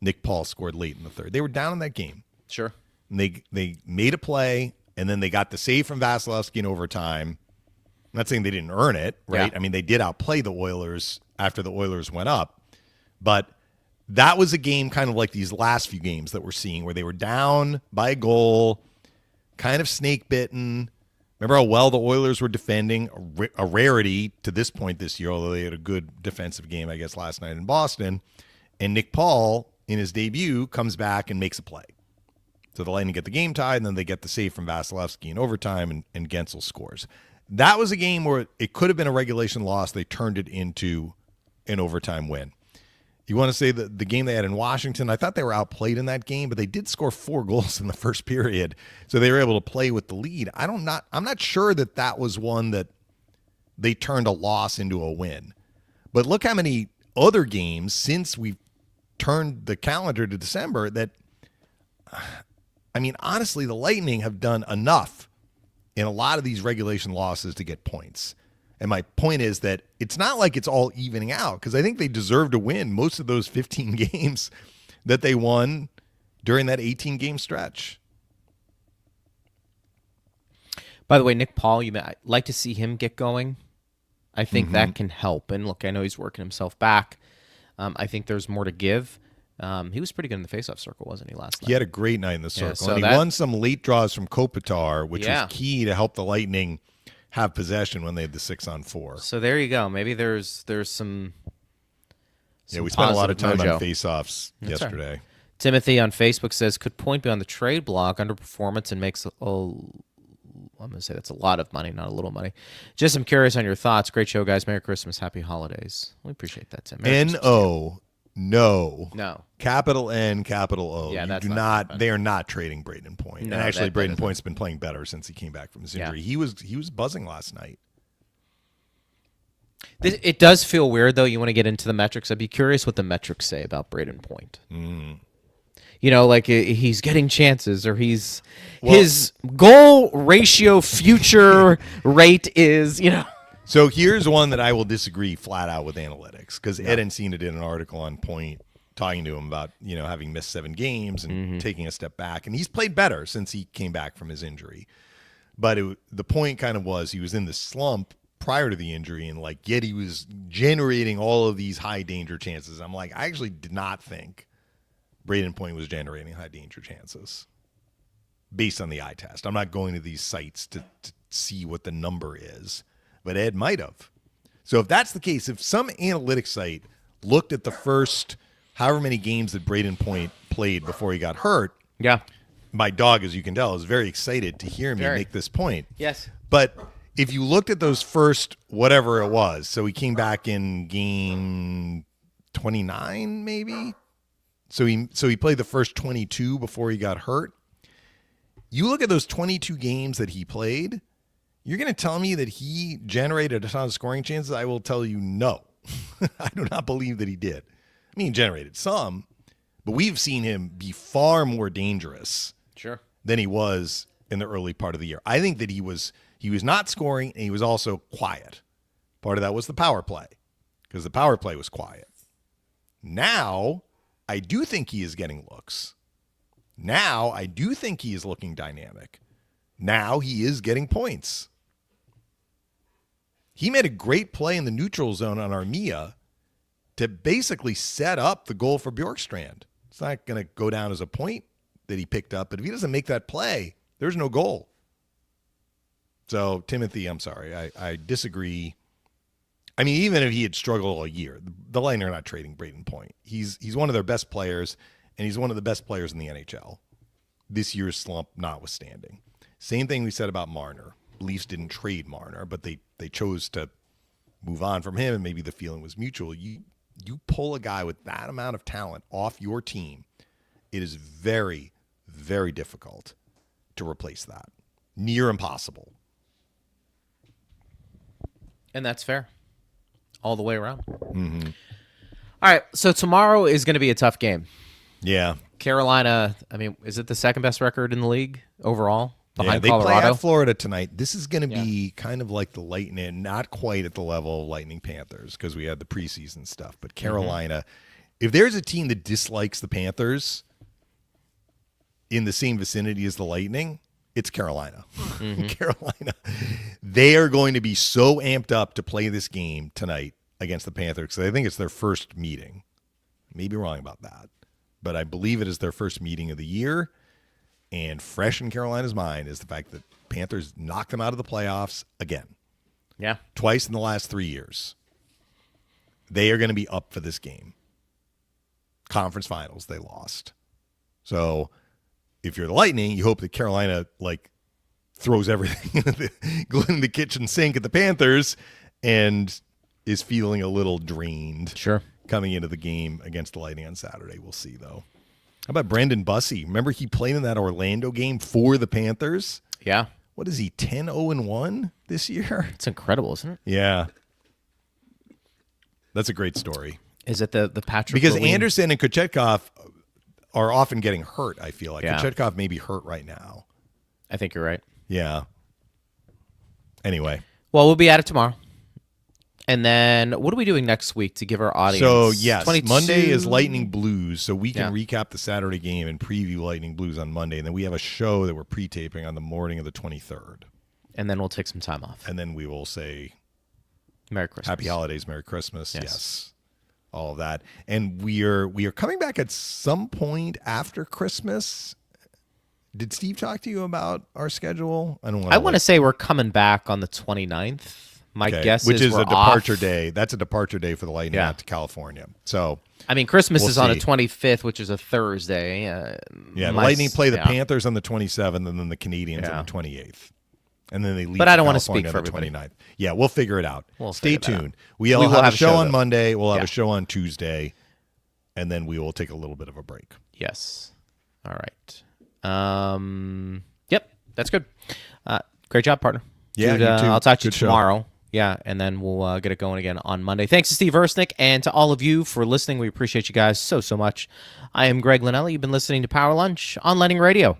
Nick Paul scored late in the third. They were down in that game. Sure. And they made a play, and then they got the save from Vasilevsky in overtime. I'm not saying they didn't earn it, right? Yeah. I mean, they did outplay the Oilers after the Oilers went up. But that was a game kind of like these last few games that we're seeing where they were down by a goal, kind of snake-bitten. Remember how well the Oilers were defending, a rarity to this point this year, although they had a good defensive game, I guess, last night in Boston. And Nick Paul, in his debut, comes back and makes a play. So the Lightning get the game tied, and then they get the save from Vasilevsky in overtime, and Gensel scores. That was a game where it could have been a regulation loss. They turned it into an overtime win. You want to say that the game they had in Washington, I thought they were outplayed in that game, but they did score 4 goals in the first period, so they were able to play with the lead. I'm not sure that was one that they turned a loss into a win. But look how many other games since we've turned the calendar to December that, I mean, honestly, the Lightning have done enough in a lot of these regulation losses to get points. And my point is that it's not like it's all evening out, because I think they deserve to win most of those 15 games that they won during that 18-game stretch. By the way, Nick Paul, I'd like to see him get going. I think that can help. And look, I know he's working himself back. I think there's more to give. He was pretty good in the faceoff circle, wasn't he, last night? He had a great night in the circle. So and he won some late draws from Kopitar, which was key to help the Lightning have possession when they had the 6-on-4. So there you go. Maybe there's some we spent a lot of time mojo on faceoffs yesterday. Right. Timothy on Facebook says, could Point be on the trade block, underperformance, and makes I'm going to say that's a lot of money, not a little money. Just I'm curious on your thoughts. Great show, guys. Merry Christmas. Happy holidays. We appreciate that, Tim. N-O. No. Capital N, capital O. Yeah, that's they are not trading Braden Point. No, and actually, Braden Point's been playing better since he came back from his injury. He was buzzing last night. It does feel weird, though. You want to get into the metrics. I'd be curious what the metrics say about Braden Point. You know, like he's getting chances, or his goal ratio future rate is, So here's one that I will disagree flat out with analytics, because Ed Encina did an article on Point talking to him about, having missed 7 games and taking a step back. And he's played better since he came back from his injury. But the point kind of was he was in the slump prior to the injury, and yet he was generating all of these high danger chances. I'm like, I actually did not think Braden Point was generating high danger chances based on the eye test. I'm not going to these sites to see what the number is, but Ed might have. So if that's the case, if some analytics site looked at the first however many games that Braden Point played before he got hurt, my dog, as you can tell, is very excited to hear me make this point. Yes. But if you looked at those first whatever it was, so he came back in game 29 maybe, so he played the first 22 before he got hurt. You look at those 22 games that he played, you're going to tell me that he generated a ton of scoring chances? I will tell you no. I do not believe that he did. I mean, he generated some, but we've seen him be far more dangerous than he was in the early part of the year. I think that he was not scoring, and he was also quiet. Part of that was the power play, because the power play was quiet. Now, I do think he is getting looks. Now, I do think he is looking dynamic. Now, he is getting points. He made a great play in the neutral zone on Armia to basically set up the goal for Bjorkstrand. It's not going to go down as a point that he picked up, but if he doesn't make that play, there's no goal. So, Timothy, I'm sorry. I disagree. I mean, even if he had struggled all year, the Lightning are not trading Braden Point. He's one of their best players, and he's one of the best players in the NHL. This year's slump notwithstanding. Same thing we said about Marner. Leafs didn't trade Marner, but they chose to move on from him, and maybe the feeling was mutual. You pull a guy with that amount of talent off your team, it is very, very difficult to replace that. Near impossible. And that's fair. All the way around. All right, so tomorrow is going to be a tough game. Yeah. Carolina, I mean, is it the second best record in the league overall? Behind they Colorado? play at Florida tonight. This is going to be kind of like the Lightning, not quite at the level of Lightning Panthers, because we had the preseason stuff. But Carolina, if there's a team that dislikes the Panthers in the same vicinity as the Lightning, it's Carolina. Carolina. They are going to be so amped up to play this game tonight against the Panthers, because I think it's their first meeting. Maybe wrong about that, but I believe it is their first meeting of the year. And fresh in Carolina's mind is the fact that Panthers knocked them out of the playoffs again. Yeah. Twice in the last 3 years. They are going to be up for this game. Conference finals, they lost. So if you're the Lightning, you hope that Carolina throws everything in the kitchen sink at the Panthers and is feeling a little drained. Sure. Coming into the game against the Lightning on Saturday. We'll see, though. How about Brandon Bussey? Remember he played in that Orlando game for the Panthers? Yeah. What is he, 10-0-1 this year? It's incredible, isn't it? Yeah. That's a great story. Is it the Patrick? Because Verlaine? Anderson and Kochetkov are often getting hurt, I feel like. Yeah. Kochetkov may be hurt right now. I think you're right. Yeah. Anyway. Well, we'll be at it tomorrow. And then what are we doing next week to give our audience? So, yes, 22? Monday is Lightning Blues, so we can recap the Saturday game and preview Lightning Blues on Monday. And then we have a show that we're pre-taping on the morning of the 23rd. And then we'll take some time off. And then we will say Merry Christmas. Happy Holidays, Merry Christmas. Yes. All of that. And we are coming back at some point after Christmas. Did Steve talk to you about our schedule? I want to say we're coming back on the 29th. My guess which is we're a departure off. day. That's a departure day for the Lightning out to California. So, I mean, Christmas we'll is on the see. 25th, which is a Thursday. The Lightning play the Panthers on the 27th, and then the Canadians on the 28th, and then they leave. But I don't want to speak for the everybody. 29th. Yeah, we'll figure it out. Stay tuned. We We'll have a show on though. Monday. We'll have a show on Tuesday, and then we will take a little bit of a break. Yes. All right. Yep. That's good. Great job, partner. Yeah, Dude, you too. I'll talk to you Good show. tomorrow. Yeah, and then we'll get it going again on Monday. Thanks to Steve Ersnick and to all of you for listening. We appreciate you guys so much. I am Greg Linnelli. You've been listening to Power Lunch on Lightning Radio.